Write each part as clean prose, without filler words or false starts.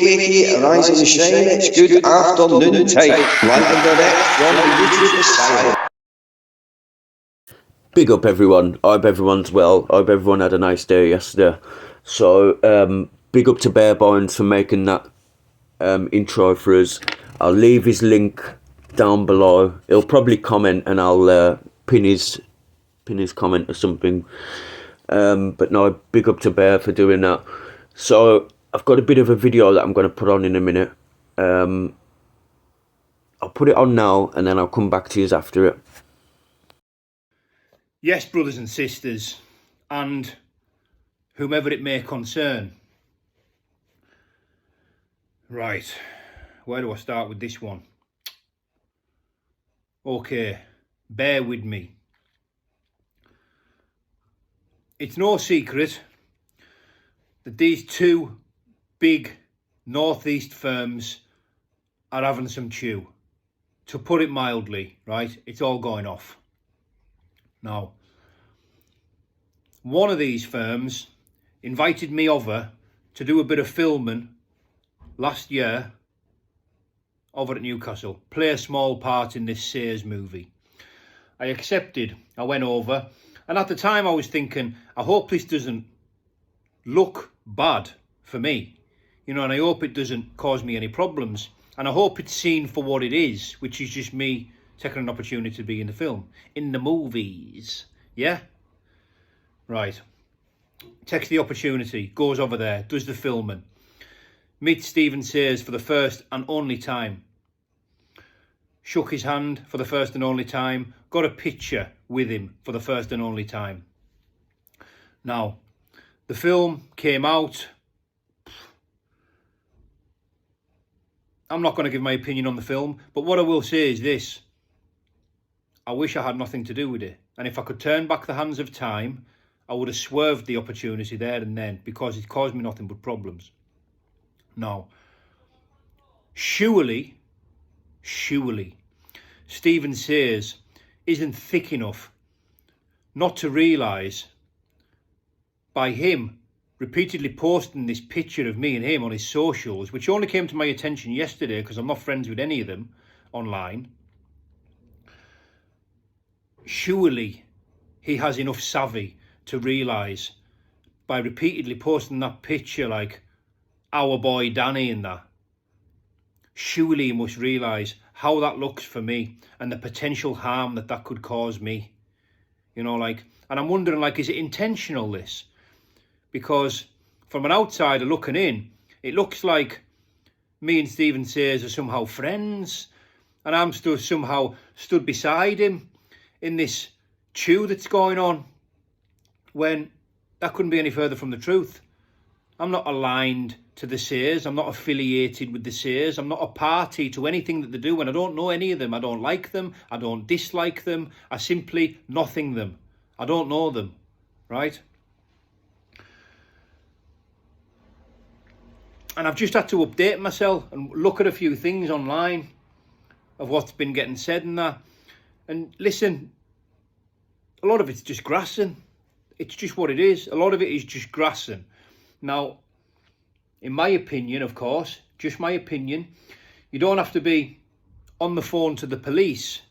wiki, rising shine, it's good afternoon time. Live and direct from the YouTube asylum. Big up everyone. I hope everyone's well. I hope everyone had a nice day yesterday. So big up to Bare Bones for making that intro for us. I'll leave his link down below. He'll probably comment and I'll pin his comment or something. But no, big up to Bear for doing that. So I've got a bit of a video that I'm going to put on in a minute. I'll put it on now and then I'll come back to you after it. Yes, brothers and sisters, and whomever it may concern. Right, where do I start with this one? Okay, bear with me. It's no secret that these two big northeast firms are having some chew. To put it mildly, right? It's all going off. Now, one of these firms invited me over to do a bit of filming last year over at Newcastle, play a small part in this Sears movie. I accepted, I went over, and at the time I was thinking, I hope this doesn't look bad for me, you know, and I hope it doesn't cause me any problems, and I hope it's seen for what it is, which is just me taking an opportunity to be in the film, in the movies, yeah? Right, takes the opportunity, goes over there, does the filming, meets Stephen Sears for the first and only time, shook his hand for the first and only time, got a picture with him for the first and only time. Now, the film came out. I'm not going to give my opinion on the film, but what I will say is this. I wish I had nothing to do with it. And if I could turn back the hands of time, I would have swerved the opportunity there and then, because it caused me nothing but problems. Now, surely, Stephen Sears isn't thick enough not to realise by him repeatedly posting this picture of me and him on his socials, which only came to my attention yesterday because I'm not friends with any of them online. Surely he has enough savvy to realise by repeatedly posting that picture like our boy Danny and that. Surely he must realise how that looks for me and the potential harm that that could cause me. You know, like, and I'm wondering, like, is it intentional, this? Because from an outsider looking in, it looks like me and Stephen Sears are somehow friends and I'm still somehow stood beside him in this chew that's going on, when that couldn't be any further from the truth. I'm not aligned to the Sears. I'm not affiliated with the Sears. I'm not a party to anything that they do, and I don't know any of them. I don't like them. I don't dislike them. I simply nothing them. I don't know them, right? And I've just had to update myself and look at a few things online of what's been getting said and that. And listen, a lot of it's just grassing. It's just what it is. A lot of it is just grassing. Now, in my opinion, of course, just my opinion, you don't have to be on the phone to the police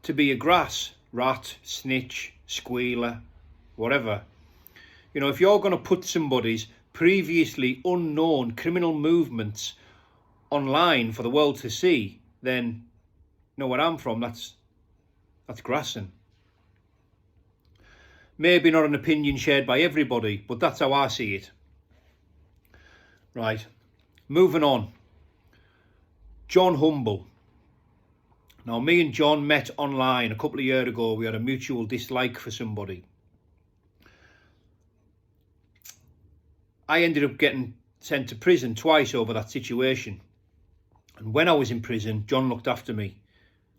to be a grass, rat, snitch, squealer, whatever. You know, if you're going to put somebody's previously unknown criminal movements online for the world to see, then you know where I'm from, that's grassing. Maybe not an opinion shared by everybody, but that's how I see it. Right, moving on. John Humble. Now, me and John met online a couple of years ago. We had a mutual dislike for somebody. I ended up getting sent to prison twice over that situation. And when I was in prison, John looked after me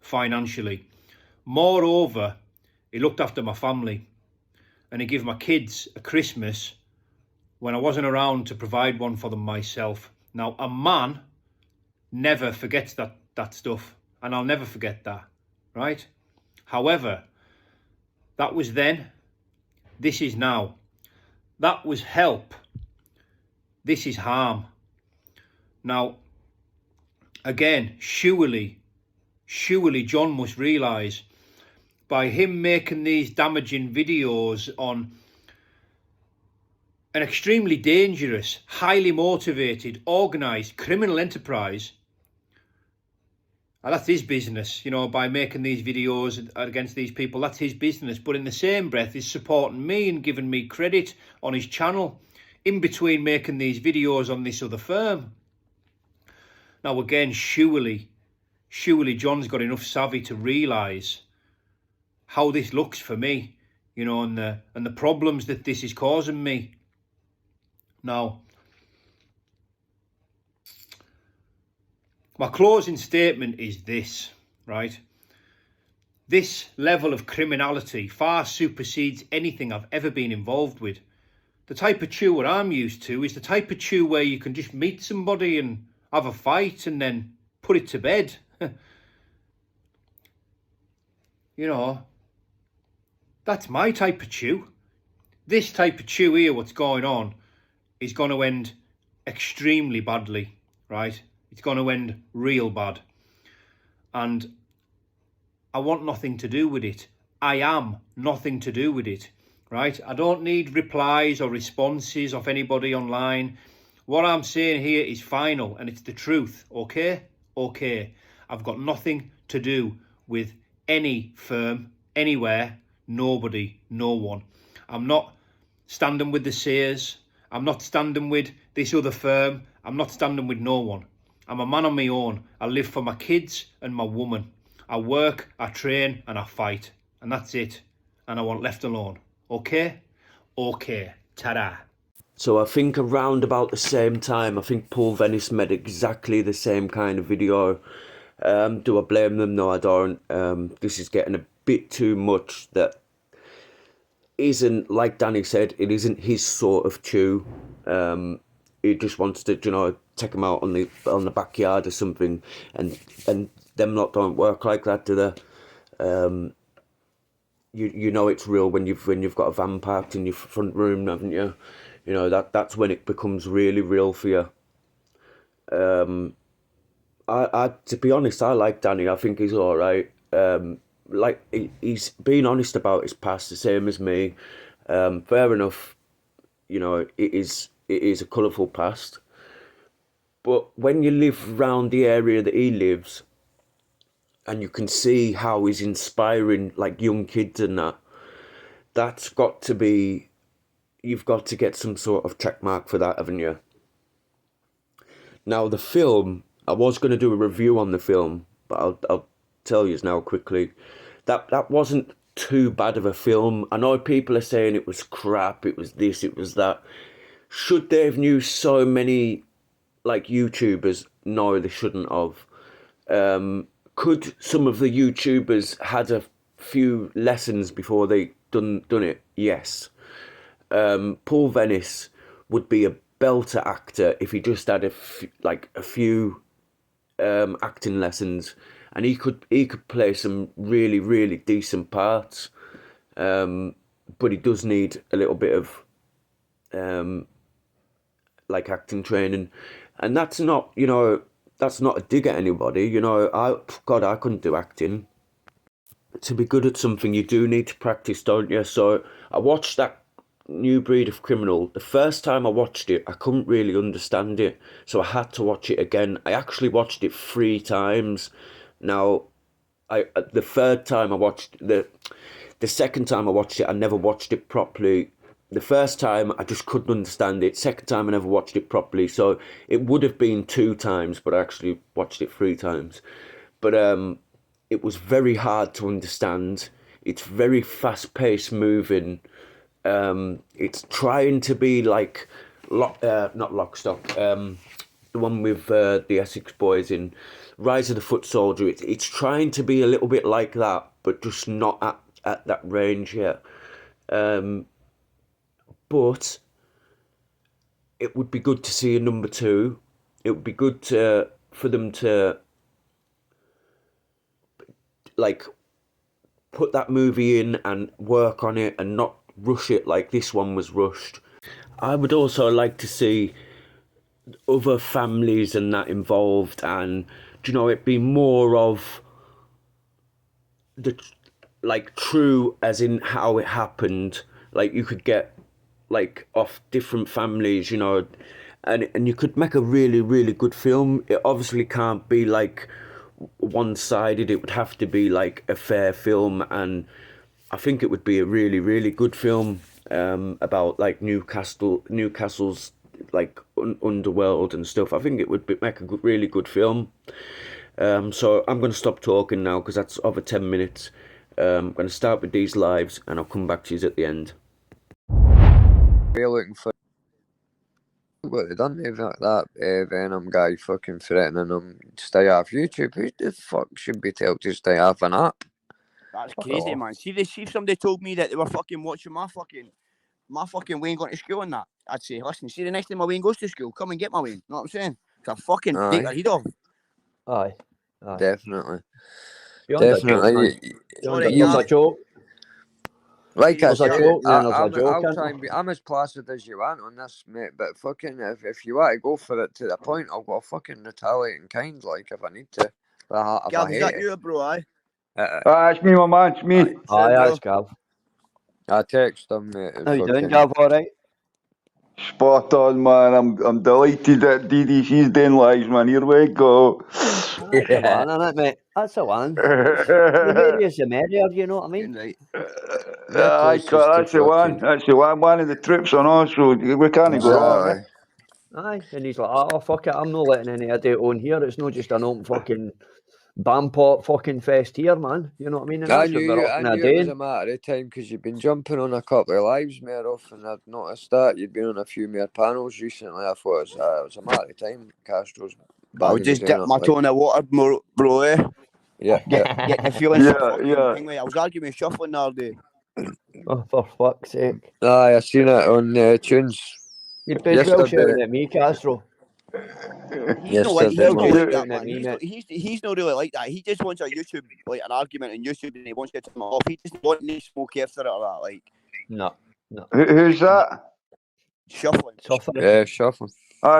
financially. Moreover, he looked after my family. And he gave my kids a Christmas when I wasn't around to provide one for them myself. Now, a man never forgets that stuff. And I'll never forget that, right? However, that was then. This is now. That was help. This is harm. Now, again, surely John must realise, by him making these damaging videos on an extremely dangerous, highly motivated, organised criminal enterprise, and that's his business, you know, by making these videos against these people, that's his business. But in the same breath, he's supporting me and giving me credit on his channel in between making these videos on this other firm. Now, again, surely John's got enough savvy to realise how this looks for me, you know, and the problems that this is causing me. Now, my closing statement is this, right? This level of criminality far supersedes anything I've ever been involved with. The type of chew what I'm used to is the type of chew where you can just meet somebody and have a fight and then put it to bed. You know, that's my type of chew. This type of chew here, what's going on, is going to end extremely badly, right? It's going to end real bad. And I want nothing to do with it. I am nothing to do with it, right? I don't need replies or responses of anybody online. What I'm saying here is final, and it's the truth, okay? Okay. I've got nothing to do with any firm, anywhere, nobody, no one. I'm not standing with the Sears. I'm not standing with this other firm. I'm not standing with no one. I'm a man on my own. I live for my kids and my woman. I work, I train, and I fight. And that's it. And I want left alone. Okay? Okay. Ta-da. So I think around about the same time, I think Paul Venice made exactly the same kind of video. Do I blame them? No, I don't. This is getting a bit too much. That isn't, like Danny said, it isn't his sort of chew. He just wants to, you know, take him out on the backyard or something, and them lot don't work like that, do they? You know it's real when you've got a van parked in your front room, haven't you? You know that's when it becomes really real for you. I to be honest, I like Danny. I think he's all right. Like he's being honest about his past, the same as me. Fair enough. You know, it is a colourful past. But when you live around the area that he lives, and you can see how he's inspiring like young kids and that's got to be, you've got to get some sort of check mark for that, haven't you? Now the film, I was going to do a review on the film, but I'll tell you now quickly, that wasn't too bad of a film. I know people are saying it was crap, it was this, it was that. Should they have knew so many like YouTubers? No, they shouldn't have. Could some of the YouTubers had a few lessons before they done it? Yes. Paul Venice would be a belter actor if he just had a few acting lessons, and he could play some really, really decent parts. But he does need a little bit of like acting training, and that's not, you know, that's not a dig at anybody. You know, I couldn't do acting. To be good at something, you do need to practice, don't you? So I watched that New Breed of Criminal. The first time I watched it, I couldn't really understand it, so I had to watch it again. I actually watched it 3 times. Now, the third time I watched the second time I watched it, I never watched it properly. The first time I just couldn't understand it. Second time I never watched it properly. So it would have been 2 times, but I actually watched it 3 times. But it was very hard to understand. It's very fast-paced moving. It's trying to be like not Lock, Stock. The one with the Essex boys in Rise of the Foot Soldier. It's trying to be a little bit like that, but just not at that range yet. But it would be good to see a number 2. It would be good for them to like put that movie in and work on it and not rush it like this one was rushed. I would also like to see other families and that involved, and do you know, it'd be more of the like true as in how it happened. Like you could get like off different families, you know, and you could make a really, really good film. It obviously can't be like one-sided. It would have to be like a fair film, and I think it would be a really, really good film about like Newcastle's like underworld and stuff. I think it would make a good, really good film. So I'm going to stop talking now because that's over 10 minutes. I'm going to start with these lives and I'll come back to you at the end. We're looking for what they done. They've got that Venom guy fucking threatening them to stay off YouTube. Who the fuck should be told to stay off an app? That's crazy, man. See, if somebody told me that they were fucking watching my fucking Wayne going to school and that, I'd say, listen, see, the next time my Wayne goes to school, come and get my Wayne. Know what I'm saying? It's a fucking take their head off. Aye. Definitely. Definitely. You're a joke. Like I said, joke, I'm as placid as you want on this, mate. But fucking, if you want to go for it to the point, I'll go fucking retaliate in kind, like if I need to. Gav, is that you, bro? Aye. It's me, my man. It's me. Aye, that's Gav. I text him, mate. How you doing, Gav? All right. Spot on, man. I'm delighted that DDC's doing lives, man. Here we go. That's the one, isn't it, mate? That's the one. The merrier the merrier, you know what I mean? Right. That's the one. That's the one. One of the troops on us, so we can't go wrong. Aye, and he's like, oh, fuck it, I'm not letting any idiot on here. It's not just an open fucking Bampot fucking fest here, man. You know what I mean? And I knew it was a matter of time because you've been jumping on a couple of lives more often. I've noticed that. You've been on a few more panels recently. I thought it was a matter of time. Castro's I'll just dip my toe in the water, bro, eh? Yeah. Get the feeling. Yeah. I was arguing with Shuffling the other day. Oh, for fuck's sake. Aye, I seen it on Tunes. You'd be well shouting at me, Castro. He's not like that, man. He's not really like that. He just wants a YouTube, like an argument on YouTube, and he wants to get him off. He doesn't want any smoke after it or that. Like, no. Who's that? Shuffling. Yeah, Shuffling.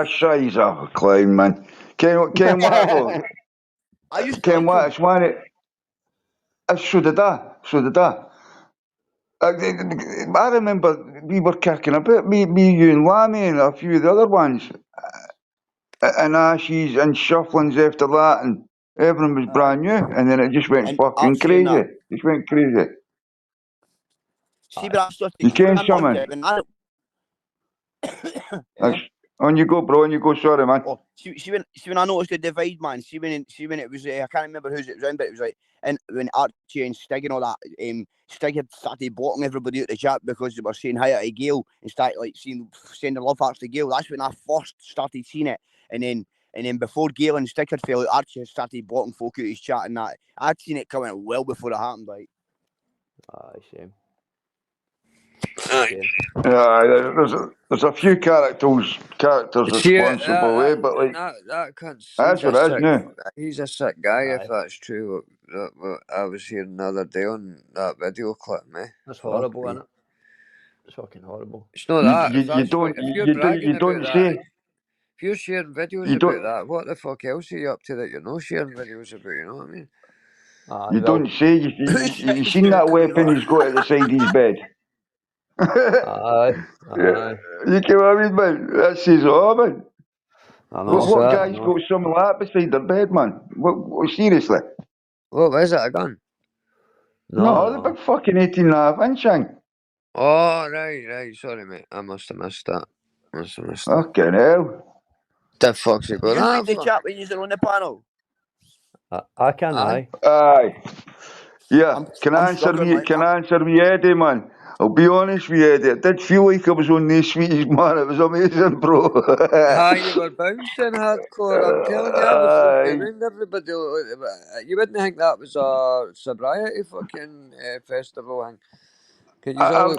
Shies off a clown, man. Ken what? I used to Ken what? It's one. So did I. I remember we were kicking about me, you and Lammy and a few of the other ones. And Ashes and Shufflings after that, and everyone was brand new, and then it just went fucking crazy. It went crazy. See, but you can't summon. On you go, bro. On you go. Sorry, man. Oh, see when I noticed the divide, man. See when it was. I can't remember whose it was in, but it was like, and when Archie and Stig and all that, Stig had started blocking everybody out the chat because they were saying hi to Gail and started like sending love hearts to Gail. That's when I first started seeing it, and then before Gail and Stig had fell out, Archie had started blocking folk out his chat and that. I'd seen it coming well before it happened, like. Shame. Yeah, there's a few characters responsible, but like that can't. That's what it is now. He's a sick guy. If that's true, what I was hearing the other day on that video clip, mate. That's horrible, isn't it? It's fucking horrible. It's not that. You don't say. If you're sharing videos about that, what the fuck else are you up to that you're not sharing videos about? You know what I mean? You don't say. You seen that weapon he's got at the side of his bed? Aye. You know what I mean, man? That says all, man. What guy's got something like that beside their bed, man? What seriously? What is it, a gun? No, the big fucking 18.5-inch thing. Oh, right. Sorry, mate. I must have missed that. Fucking hell. The fuck's it going on? on? You the chat when you're on the panel? I can, aye. Yeah, can I answer me, Eddie, man? I'll be honest with you, Eddie. It did feel like I was on the sweetest, man. It was amazing, bro. You were bouncing hardcore. I'm telling you, I was fucking around everybody. You wouldn't think that was a sobriety fucking festival thing. I'd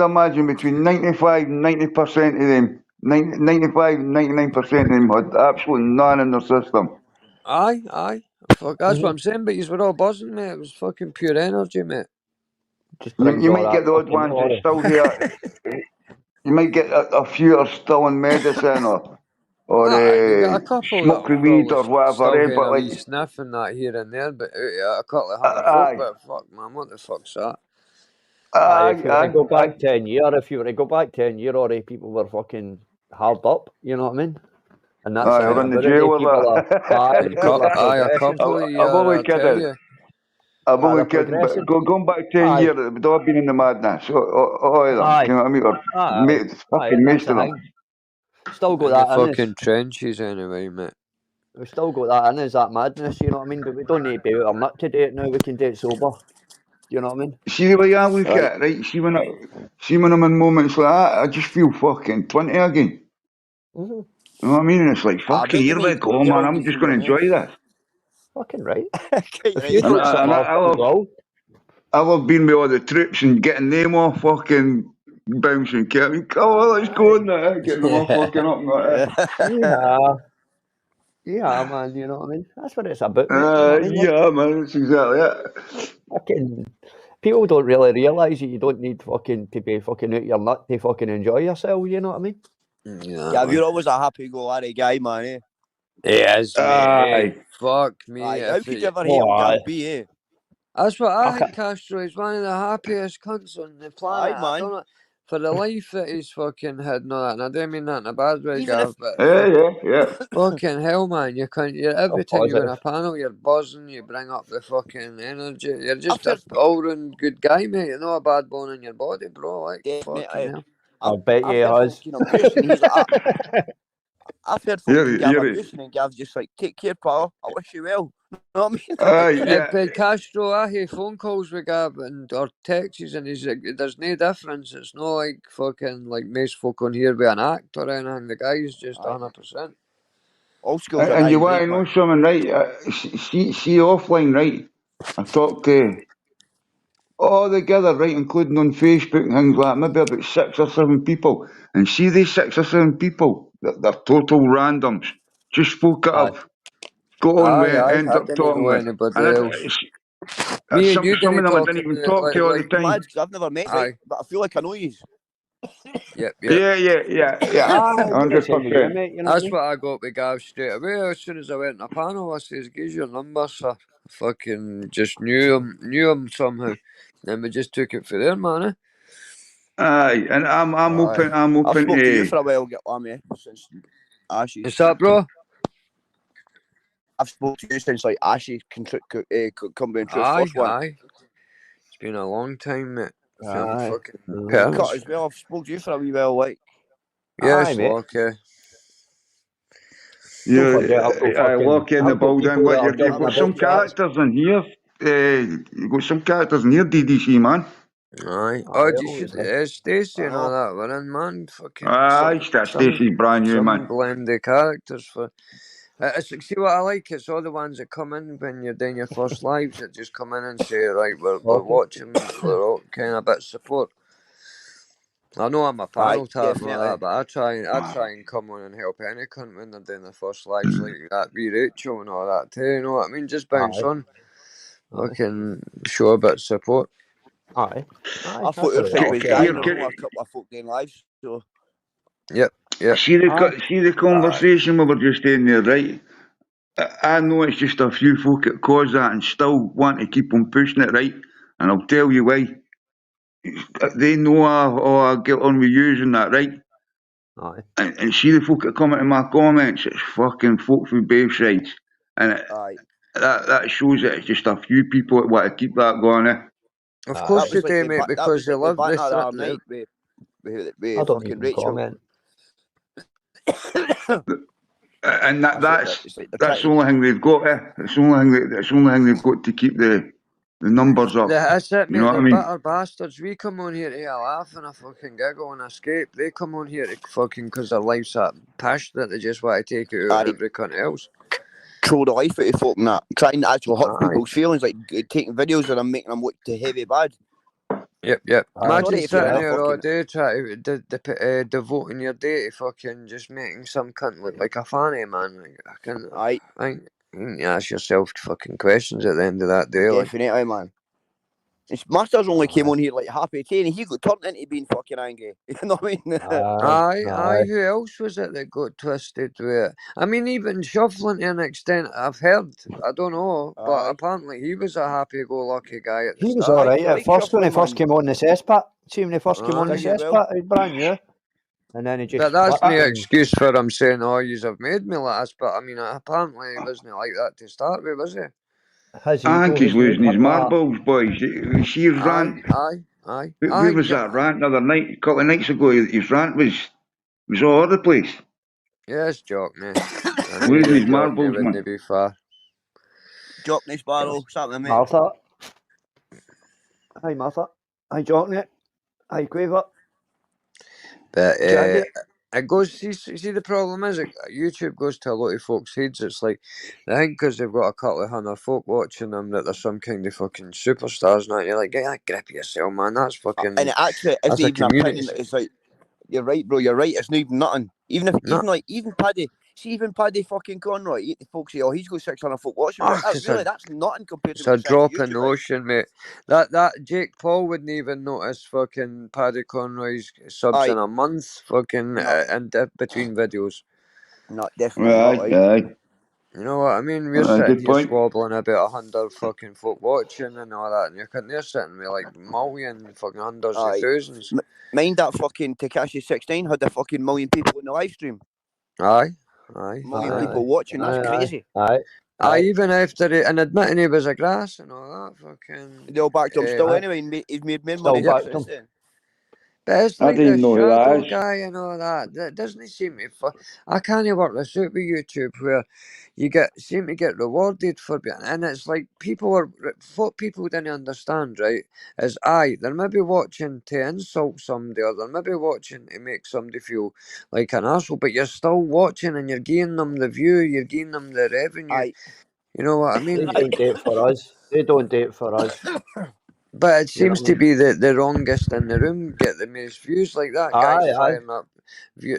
imagine between 95 and 90% of them, 95 and 99% of them had absolutely none in their system. Aye. Fuck, that's what I'm saying, but you were all buzzing, mate. It was fucking pure energy, mate. You might get the odd ones that still here. You might get a few that are still in medicine or Aye, you got a couple that smoking are weed probably or whatever, still getting but a wee like, sniff and that here and there, but a couple of 100 folk, aye, but fuck, man, what the fuck's that? If you were to go back 10 years, if you were to go back 10 years, already people were fucking hard up, you know what I mean? And that's Aye, the we're thing in the about it. jail with People are, that. people are Aye, a progressing. couple of I'm years, only I tell kidding. you. I'm only they're kidding, but progressing. going back 10 Aye. years, they'd all been in the madness. All of them, Aye. you know what I mean? Or Aye, fucking and that's most the of them. thing. Still got In the that in us. fucking trenches anyway, mate. We've still got that in us, that madness, you know what I mean? But we don't need to be out our nut to do it now, we can do it sober. Do you know what I mean? See the way I look Right. at it, right? See when I'm in moments like that, I just feel fucking 20 again. Mm-hmm. You know what I mean? And it's like, I fucking, bet you here we mean go, you're man. all I'm good just for going to your enjoy this. Fucking right. Right, If you right. took something off, I you will. love being with all the troops and getting them all fucking bouncing. Oh, let's go in there. Getting them all fucking up and that. Yeah, man, you know what I mean? That's what it's about, mate, you know what I mean? Yeah, man, that's exactly it. Fucking, people don't really realise that you don't need fucking to be fucking out your nut to fucking enjoy yourself, you know what I mean? Yeah, you're always a happy-go-lucky guy, man, eh? Yes, mate. Aye. Fuck me. Aye, how If could you it, ever hate him, aye. Gav B, eh? that's what I Okay. think. Castro is one of the happiest cunts on the planet. Aye, I man. don't know for the life that he's fucking had and all that. And I don't mean that in a bad way, Even Gav, if but Yeah. fucking hell, man, you're every Oh, time you go on a positive. panel, you're buzzing. You bring up the fucking energy. You're just I've a all-round good guy, mate. You're not a bad bone in your body, bro. Like definitely, fucking hell. I bet I've you heard has. fucking abuse, and he's like, I've heard fucking Gav You're abuse, and Gav's just like, take care, pal. I wish you well. You know what I mean? yeah. But Castro, I hear phone calls with Gab and or texts, and he's like, there's no difference. It's not like fucking like most folk on here with an act or anything. The guy's just 100%. All schools are And you dying want breed, to know man. something, right? See offline, right? I talked to all together, right, including on Facebook and things like that, maybe about 6 or 7 people. And see these 6 or 7 people, they're total randoms. Just folk that Aye. I've got on with, Aye, end I up didn't talking know with. anybody And else. Me and you some of didn't them I talk didn't even about talk to all the like It's time. mad, because I've never met you, aye. but I feel like I know you. Yep. Aye, do the same with you, 100%. mate, you know what I That's mean? what I got with Gav straight away. As soon as I went in the panel, I says, "Gives your number, sir." I fucking just knew him somehow. Then we just took it for there, man. Eh? Aye, and I'm open. I'm I've open spoke to you to. for a while, get on me, since Ashley. What's that, bro? I've spoke to you since like Ashley come being true Aye, first one. aye. It's been a long time, mate. From Aye. fucking Cut parents. as well. I've spoke to you for a wee while, like. Yes, Aye, mate. Lucky. Don't forget, I've got I lock in the I've got building. people that are You've giving got a some bit chats. characters in here. You've got some characters in here, DDC, man. Aye. Aye, Oh, you always, should. eh? Stacey I and all know. that. We're in, man. Fucking. Aye, Stacey's brand new, Some man. blended characters for. It's like, see what I like? It's all the ones that come in when you're doing your first lives that just come in and say, right, we're watching, we're all kind of a bit support. I know I'm a panel tap and all definitely. that, but I try and come on and help any cunt when they're doing their first lives like that, be Rachel and all that too, you know what I mean? Just bounce Aye. on. Fucking show a bit of support. Aye. I thought your thing was dying. There's only a couple of folk doing lives, so. Yep. See the conversation we were just in there, right? I know it's just a few folk that cause that and still want to keep on pushing it, right? And I'll tell you why. They know I get on with using that, right? Aye. And see the folk that come into my comments, it's fucking folk from both sides. And that shows that it's just a few people that want to keep that going, eh? Of course you do, mate, because they love the this. other night with I don't fucking even Rachel. comment. And that's it's like the only thing they've got, eh? It's the only thing they've got to keep the numbers up. That's it, mate. You know what I They're mean? bitter bastards. We come on here to have a laugh and a fucking giggle and escape. They come on here to fucking because their life's that pish that they just want to take it out of every cunt else. Throw the life out of folk and that. Trying to actually hurt people's feelings, like taking videos of them, making them look too heavy bad. Yep. Imagine sitting there all fucking... day trying to devoting your day to fucking just making some cunt look like a fanny, man. Like, I think you ask yourself fucking questions at the end of that day. Definitely, man. His Masters only came on here like happy 10 and he got turned into being fucking angry. You know what I mean? Aye. Who else was it that got twisted with it? I mean, even Shuffling to an extent, I've heard. I don't know, but Aye. apparently he was a happy-go-lucky guy at the He was start. alright at like first when he Shuffling, first man. came on the cesspit. See, when he first came on the Did you well? cesspit, he was brand new. And then he just. But that's no flipped and- excuse for him saying, "Oh, yous have made me like this." But I mean, apparently he wasn't like that to start with, was he? His I think ego he's has made losing his him that. marbles, boys. You see his rant? Aye. Where was that rant the other night? A couple of nights ago, his rant was all over the place. Yes, Jock, mate. Losing his marbles, wouldn't man. be far. Jockney Sparrow, something, mate. Martha. Hi, Martha. Hi, Jockney. Hi, Quaver. But Jaggy. it goes. See, the problem is, YouTube goes to a lot of folks' heads. It's like they think because they've got a couple of hundred folk watching them that they're some kind of fucking superstars. Now you're like, get that grip of yourself, man. That's fucking. And it actually that's isn't a even community. opinion. It's like, you're right, bro. You're right. It's not even nothing. Even Paddy. See, even Paddy fucking Conroy. The folks say, "Oh, he's got 600 folk watching." Oh, That's nothing compared to It's a what's drop YouTube, in the like. ocean, mate. That Jake Paul wouldn't even notice fucking Paddy Conroy's subs Aye. in a month, fucking No. and between videos. Not definitely not. Like. Aye. You know what I mean? We're sitting Good here point. squabbling about 100 fucking folk watching and all that, and they're sitting with like million fucking hundreds of Aye. thousands. Mind that fucking Tekashi 16 had a fucking million people in the live stream. Aye. Million people watching. That's crazy. Aye, even after it, and admitting he was a grass and all that, fucking. They all backed him still anyway. He's made more money since then. But it's I like didn't the know who that shadow is. guy and all that. That doesn't seem to. I can't work this out with YouTube where you seem to get rewarded for being, and it's like what people didn't understand, right? Is they're maybe watching to insult somebody, or they're maybe watching to make somebody feel like an asshole, but you're still watching and you're giving them the view, you're giving them the revenue. Aye. You know what I mean? They don't do it for us. They don't do it for us. But it seems to be the wrongest in the room get the most views. Like that guy's firing up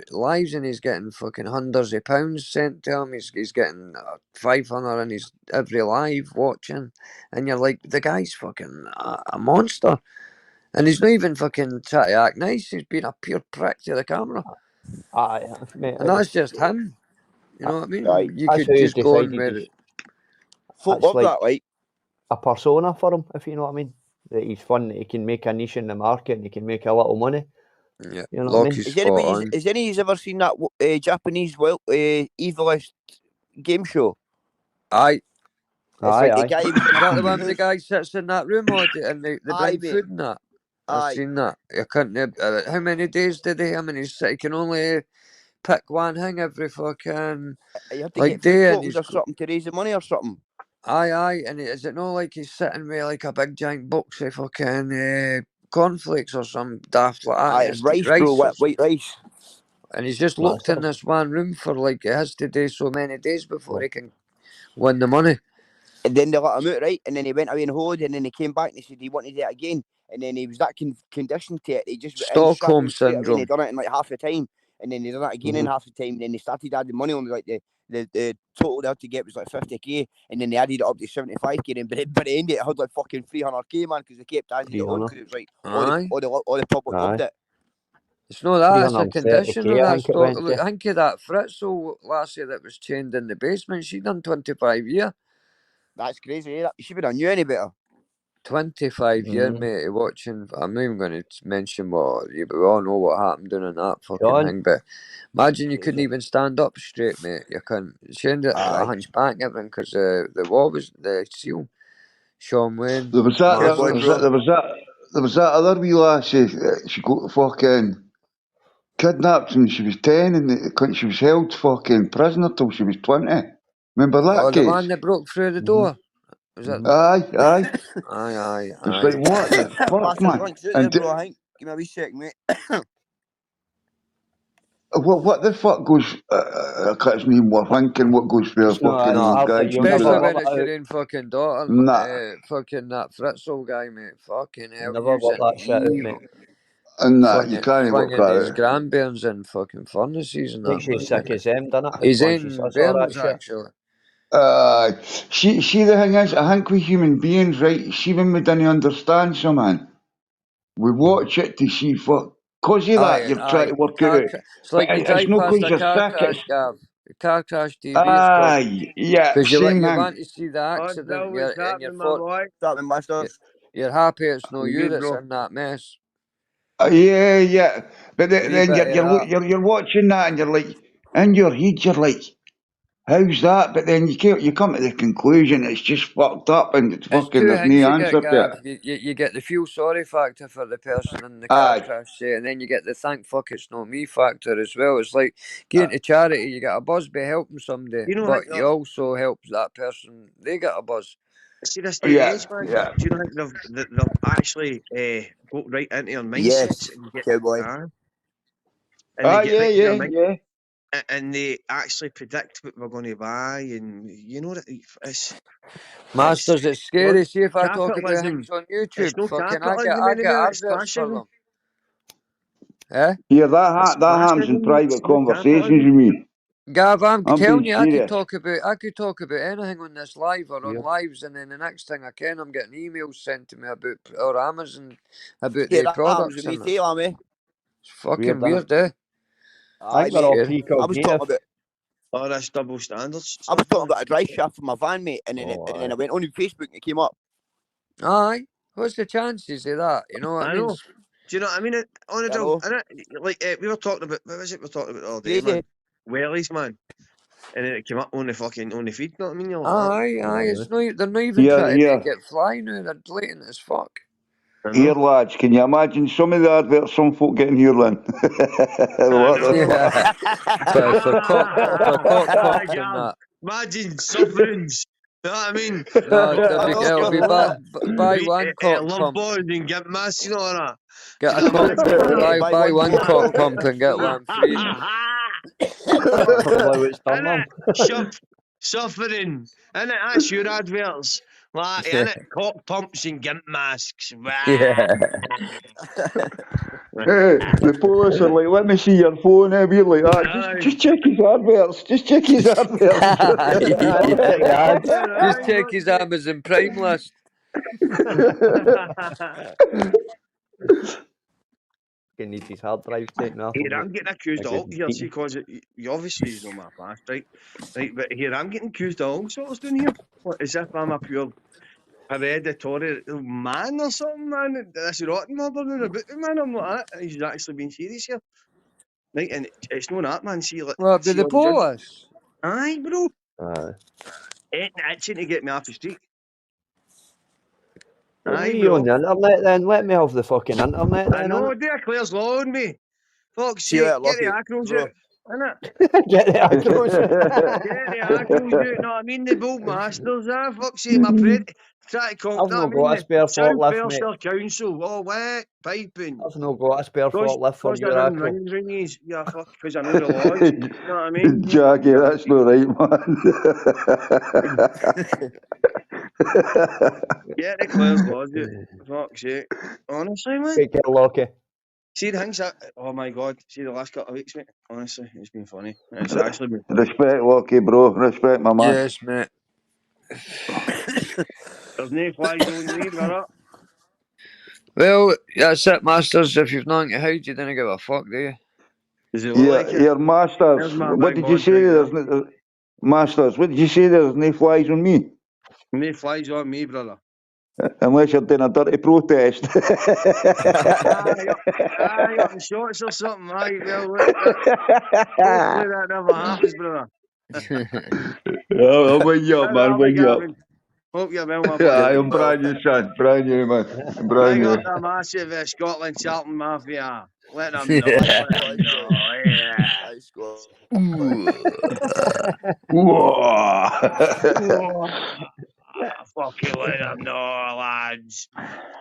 lives and he's getting fucking hundreds of pounds sent to him. He's getting 500 in his every live watching, and you're like, the guy's fucking a monster, and he's not even fucking trying to act nice. He's been a pure prick to the camera. Mate, and that's just him. You know what I mean? Aye. You could just go on with it. Folk love that, like a persona for him, if you know what I mean. That he's fun, that he can make a niche in the market and he can make a little money. Yeah, you know what I mean? Has anybody's ever seen that Japanese evilist game show? Aye. The guy Is that the one the guy sits in that room and they bring food and that? I've seen that. I couldn't. How many days did he? I mean, he can only pick one thing every fucking you have to like get day, food or something to raise the money or something. Aye, and is it not like he's sitting with like a big giant box of fucking cornflakes or some daft like that? Aye, rice, bro, white rice. And he's just locked in this one room for like it has to do so many days before he can win the money. And then they let him out, right? And then he went away and holiday, and then he came back and he said he wanted it again. And then he was that conditioned to it. He just Stockholm syndrome. And he done it in like half the time, and then he done it again in half the time. And then they started adding money on, like the total they had to get was like 50k, and then they added it up to 75k. And by the end it had like fucking 300k, man, because they kept adding it on because it was like all the public loved it. It's not that, it's a condition of that stock. Look, think of that Fritzel lassie that was chained in the basement. She done 25 years. That's crazy, eh? She would have knew any better. 25 years, mate, watching. I'm not even going to mention what, but we all know what happened doing that fucking thing. But imagine you couldn't even stand up straight, mate. You couldn't. She ended up a hunchback and everything because the wall was the seal. Sean Wayne. There was that other wee lassie. She got fucking kidnapped when she was 10 and she was held fucking prisoner till she was 20. Remember that case? The one that broke through the door. Was it? Aye. Aye. It's like, what the fuck, man? And bro, I think, give me a wee second, mate. What the fuck goes? I can't mean what thinking. What goes through a fucking old guy? Especially when it's your own fucking daughter. Nah. Fucking that Fritzel guy, mate. Fucking hell. Never work that shit out, mate. And that you can't work that his grandbairns in fucking furnaces and that. Makes you sick as them, doesn't it? He's in Burns, actually. See, the thing is, I think we human beings, right, see when we don't understand something, we watch it to see, because of that, you're trying to work it out. It's like you But it's drive no past because a you're car sick, crash, it's... Gav. A car crash TV is called. Aye, yeah, Because same you thing. want to see the accident, you're, and you're for, Happening, Masters. you're happy it's no You you good, that's bro? in that mess. Yeah. But Wee then bit of that. you're watching that and you're like, in your head, you're like, how's that? But then you come to the conclusion it's just fucked up and it's It's fucking, two there's things no you answer get, to Gav. it. You get the feel sorry factor for the person in the car Aye. crash, say, and then you get the thank fuck it's not me factor as well. It's like getting to charity, you get a buzz by helping somebody, You know, but like, you also help that person, they get a buzz. see this day and age, man. Yeah. Do you know think they've actually got right into our mindsets Yes, and get cowboy. and they get right into their mind, Yeah. and they actually predict what we're going to buy, and you know that it's Masters, it's scary. See if I talk about capitalism. things on It's YouTube, no fucking capitalism I get anymore. It's adverts for fascism. them. Eh? Yeah, It's that happens in fascism. private It's no conversations capitalism. with me. Gav, I'm I'm telling being you, serious. I could talk about anything on this live or on lives, and then the next thing I can, I'm getting emails sent to me about or Amazon about Yeah, the that happens products with me and too, Lammy. it's fucking Weird, weird, eh? I think Mate. they're all Scary. I was precognitive. talking about Oh, that's double standards. I was talking about a drive shaft for my van, mate, and then I went on Facebook and it came up. Aye. What's the chances of that? You know what I mean? know. Do you know what I mean? On it, I know. like we were talking about. What was it we were talking about all day, Crazy. man? Wellies, man. And then it came up on the feed. You know what I mean? You're like, Aye. It's no, they're not even trying to make it fly now. They're blatant as fuck. Here, lads, can you imagine some of the adverts some folk getting here, Lynn? What the fuck? Yeah. for cock pumps and that. Imagine sufferings. You know what I mean? No, it'll be buy one cock Love pump. boys and get mass, you know that. Get a cock, buy one cock pump and get one free. Probably what it's done, man. Suffering. Innit? That's your adverts. Like, innit? Cock pumps and gimp masks. Yeah. Hey, the police are like, let me see your phone. We're like, just check his adverts. Just check his adverts. Just check his Amazon Prime list. He needs his hard drive taken off. Here, I'm getting accused of all here, see, because you obviously is on my past, right? But here, I'm getting accused of all sorts doing here. As if I'm a pure hereditary man or something, man. This rotten mother in a boot, man. I'm like that. He's actually being serious here. Right, and it's not that, man. See, like, Well, see the all the judge. police? Aye, bro. Aye. Ain't itching to get me off the street. Well, Aye, me bro. on the internet then. Let me have the fucking internet then. I know, dear Claire's law on me. Fuck's See you sake, later, get the Lucky, acros bro. out. Innit? Get the acros. Get the acros out, know what I mean? The bolt masters, fuck's sake, my friend. Try to call, I've know not what I mean? got a spare Sound forklift, mate. Fairshire Council, all wet, piping. I've not got a spare forklift for Because I your run acro. rings in these, yeah, fuck, because I know the laws, you know what I mean? Jackie, that's not right, man. Get the Claire's laws out. Fuck's sake. Honestly, man. Take care, Lockie. See the things that, oh my god, see the last couple of weeks, mate. Honestly, it's been funny. It's actually been funny. Respect, Lucky, bro. Respect, my man. Yes, mate. There's no flies on me, brother. Well, that's it, Masters. If you've not got hide, you didn't give a fuck, do you? Does it look like it? Here, Masters. There's my What big did you boss say? right There's no, Masters, what did you say? There's no flies on me? No flies on me, brother. Unless you're doing a dirty protest. Aye, up in shorts or something. Aye, well, look, hopefully that never happens, brother. I'll wake you up, man. Wake you up. Hope you're well, my Aye, boy. I'm brand new, son. Brand new, man. Brand Big new. up the massive Scotland Charlton Mafia. Let them know. Let them know. Yeah. Aye, Scott. Whoa. Fucking let them know, lads.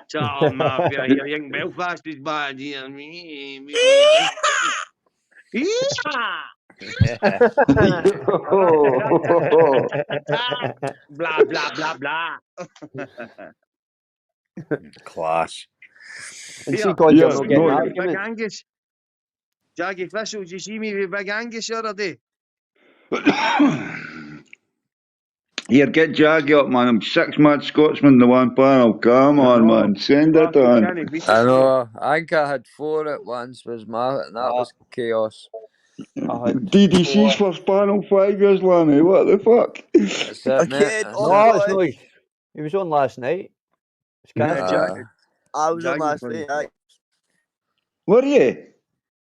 Charlton Mafia here. You think Belfast is bad here? Blah, blah, blah, blah. Class. And Yeah. see, God, you're not getting no, Big arguments. Angus. Jaggy Thistle, did you see me with Big Angus the other day? Here, get Jaggy up, man. I'm 6 mad Scotsman in the one panel. Come on, know. man. Send it Fucking on. can't beat it, I you know. I think I had 4 at once, and that was chaos. I had DDC's 4. first panel 5 years, Lammy. What the fuck? That's it, A mate. kid, That's oh it. No, it's God. not. He was on last night. It's kind Yeah, of Jack. I was on Jaggy's last funny. night. Aye, Were you?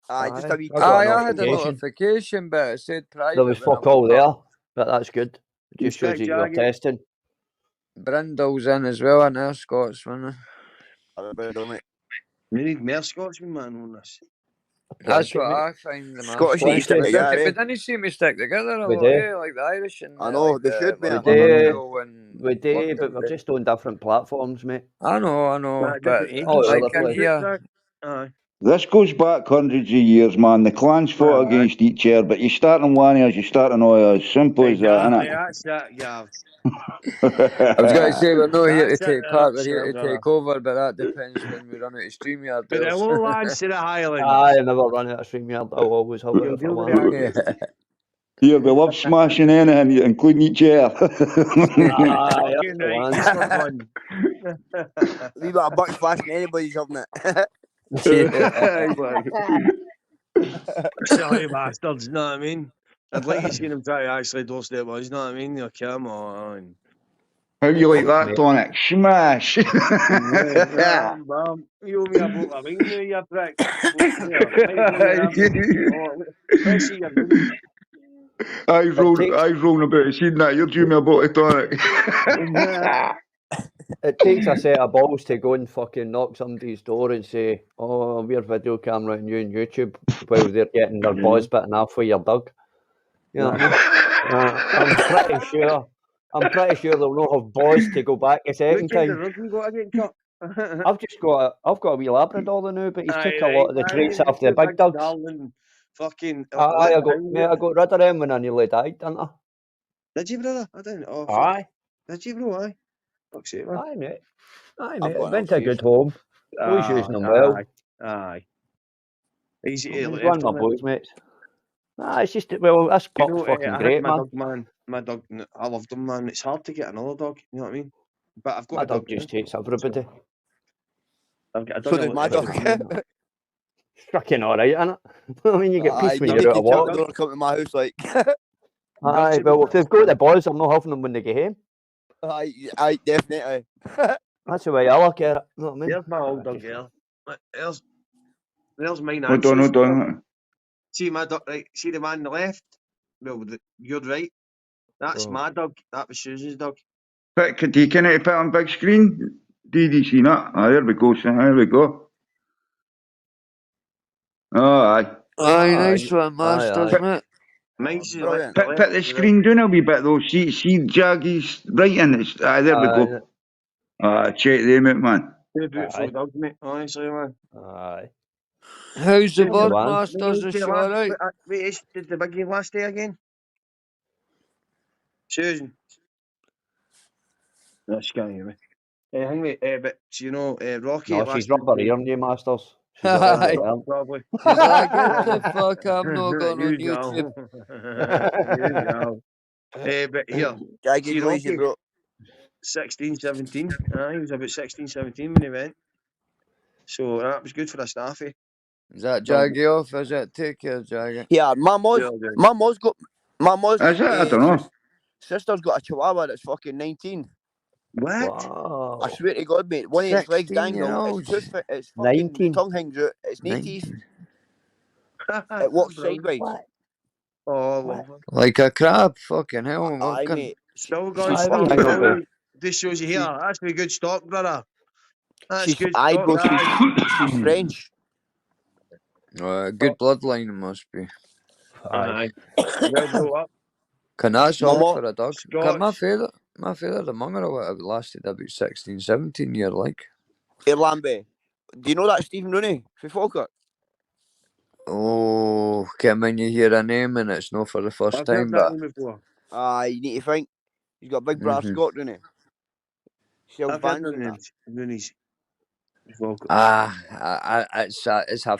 aye, just a wee I got cut. a I had a notification. notification, but it said private. There was when I fuck all woke up. there, but that's good. It just shows Respect, you you're Jaggy. testing. Brindle's in as well, and they're Scotsman. We need more Scotsmen, man, on this. That's Plenty, what mate. I find them. Scottish need to stick Plenty. together, We eh? didn't see me stick together a We lot, do. eh? Like the Irish and I know, like they should, We mate. do. and We do, but we're London. just on different platforms, mate. I know, but all like over the in place. here, Aye. This goes back hundreds of years, man. The clans fought Aye. against each other, but you start on one as you start on all. As simple as Exactly, that, that's that, yeah. I was going to say we're not here to That's it, take part, we're that's here it, to brother. take over, but that depends when we run out of StreamYard But the deals. lowlands to the Highlands. I never run out of StreamYard. I'll always have it You'll if I deal with want. that. Here, we love smashing anything, including each other. Aye, that's Fucking the right, one. just for fun. We got a buck fast and anybody's having it. Aye, man. Silly bastards, you know what I mean? I'd like to see them try to actually doorstep us, you know what I mean? Come on. How you like that, Mate. Tonic? Smash! Bam. You owe me a boat of wine now, you prick. Let's see your win. Eyes rolling about. You seen that? You're due me a bottle of tonic. It takes a set of balls to go and fucking knock somebody's door and say, "Oh, we're video camera and you on YouTube," while they're getting their balls bitten off with your dog. You know what I mean? I'm pretty sure they'll not have balls to go back a second time. I've got a wee Labrador now, but he's took a lot of the traits after the big dogs. Fucking. I got rid of them when I nearly died, didn't I? Did you, brother? I didn't. Oh, Aye. Did you, bro? Aye. Fuck's sake, man. Aye, mate. Aye, I've mate. got Went no to a good home. Boys using them well. Aye. Easy to He's live, one of my isn't it? boys, mates. Nah, it's just, well, this You pup's know, fucking I had great, my man. dog, man. My dog, I loved him, man. It's hard to get another dog, you know what I mean? But I've got My a dog. dog just hates everybody. I've got So does my dog. Fucking alright, innit? I mean, you get Aye, peace when you you're take out of your work. door, come to my house, like. Aye, well, if they've got the balls, I'm not having them when they get home. Aye, definitely. That's the way I look at it. You know what I mean? There's my old dog here. There's mine. Hold on. See my dog, right? See the man on the left? Well, you're right. That's my dog. That was Susan's dog. Do you kind of put on big screen? DDC, no? Ah, there we go, son. There we go. Oh, aye. Aye, nice one, Masters, aye. mate. Mine's Brilliant. Put the screen down a wee bit, though. See Jaggy's writing. There we go. Check them out, man. They're beautiful dogs, mate. Honestly, man. Aye. How's the Good bird, one. Masters? Is she alright? Wait, did the big game last day again? Susan. No, she can't hear me. Hang me, but you know, Rocky. No, she's rubber earing you, Masters. She's already learned. Probably. She's like, get the fuck, I'm not going on YouTube. But here, Jaggy noisy, bro. 16, 17. He was about 16, 17 when he went. So that was good for a staffy. Is that Jaggy off? Is it? Take care, Jaggy. Yeah, my mom's Is it? I don't know. sister's got a chihuahua that's fucking 19. What? Wow. I swear to God, mate. One of its legs dangle. It's fucking 19. tongue hangs out. It's 90s. It walks sideways. Oh, love her. Like a crab, fucking hell. Aye, mate. Still going Aye, strong. hang on, mate. This shows you here. That's me good stock, brother. That's She's good aye, stock. bro. She's French. Good bloodline must be. Aye. Well brought up. Can that's all Mama, for a dog? Scotch. Can my father, the mummer or whatever, lasted about 16, 17 years, like. Hey, Lambie. Do you know that Stephen Rooney for Falkirk? Oh, when you hear a name and it's not for the first I've time, heard that name before. You need to think. He's got a big brass Scott, Rooney. Sells I've heard bands and that. Rooney's. I've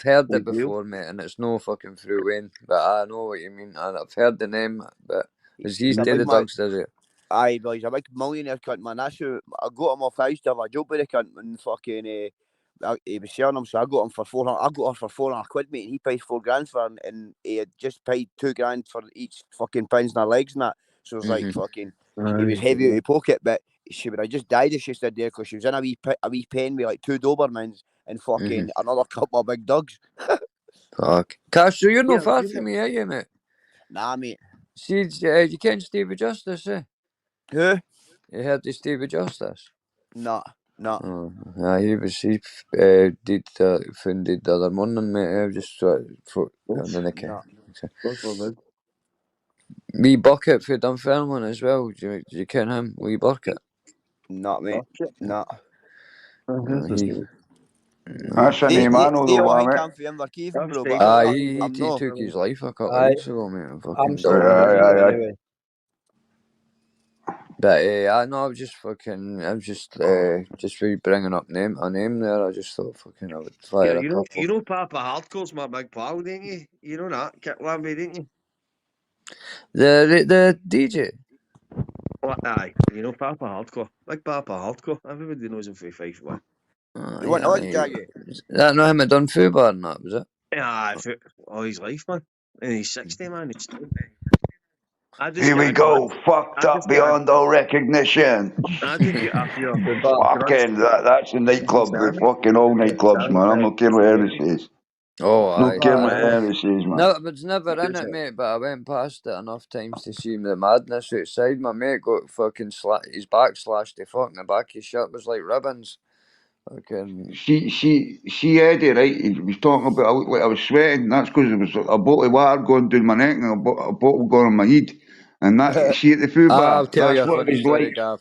heard it before, mate, and it's no fucking through Wayne, but I know what you mean, and I've heard the name, but is he He's a to big the man. dogs, does it? Aye, well, he's a big millionaire cunt, man. That's who I got him off house to have a job with the cunt and fucking he was selling them, so I got him for 400. I got her for 400 quid, mate, and he pays £4,000 for it, and he had just paid £2,000 for each fucking pounds in her legs and that. So it was like fucking, he was heavy out of pocket, but she would have just died if she stood there because she was in a wee pen with like 2 Dobermans and fucking another couple of big dogs. Fuck. Castro, you're Yeah, not far you from me, are you, mate? Nah, mate. See, you ken Stevie Justice, eh? Who? You heard of Stevie Justice? Nah. Oh, yeah, he did funded the other morning, mate. I just for and then Nah. Wee Bucket for Dunfermline as well. Do you ken him? Wee Bucket. Nah, mate. Nah. That's a name I know They though, all I think mate. I'm for Inverkeithing, bro, That's but He I'm no. took his life a couple of Aye. weeks ago, mate. I'm Fucking still dog. on Aye. anyway. But I know I was just really bringing up a name there. I just thought fucking I would fire Yeah, a couple. you know Papa Hardcore's my big pal, don't you? You know that, Kit Lambie, didn't you? The DJ. Well, aye, you know Papa Hardcore, big Papa Hardcore. Everybody knows him for Fife One. You want to what, Jaggy? That not him at Dun Fubar and that was it? Yeah, all his life, man. And he's 60, man. He's still. Here we go, fucked up beyond all recognition. I just get up here. Fucking, that's the nightclub, the fucking all nightclubs, man. I'm not caring what Harry says. Oh, aye. Not caring what Harry says, man. No, it's never in it, mate. But I went past it enough times to see the madness outside. My mate got fucking his back slashed. The fucking back of his shirt was like ribbons. Fucking. She Eddie, right? He was talking about I looked like I was sweating. That's because there was a bottle of water going down my neck and a bottle going on my head. And that she at the food bar. I'll tell you That's a what it funny was story, like. Gav.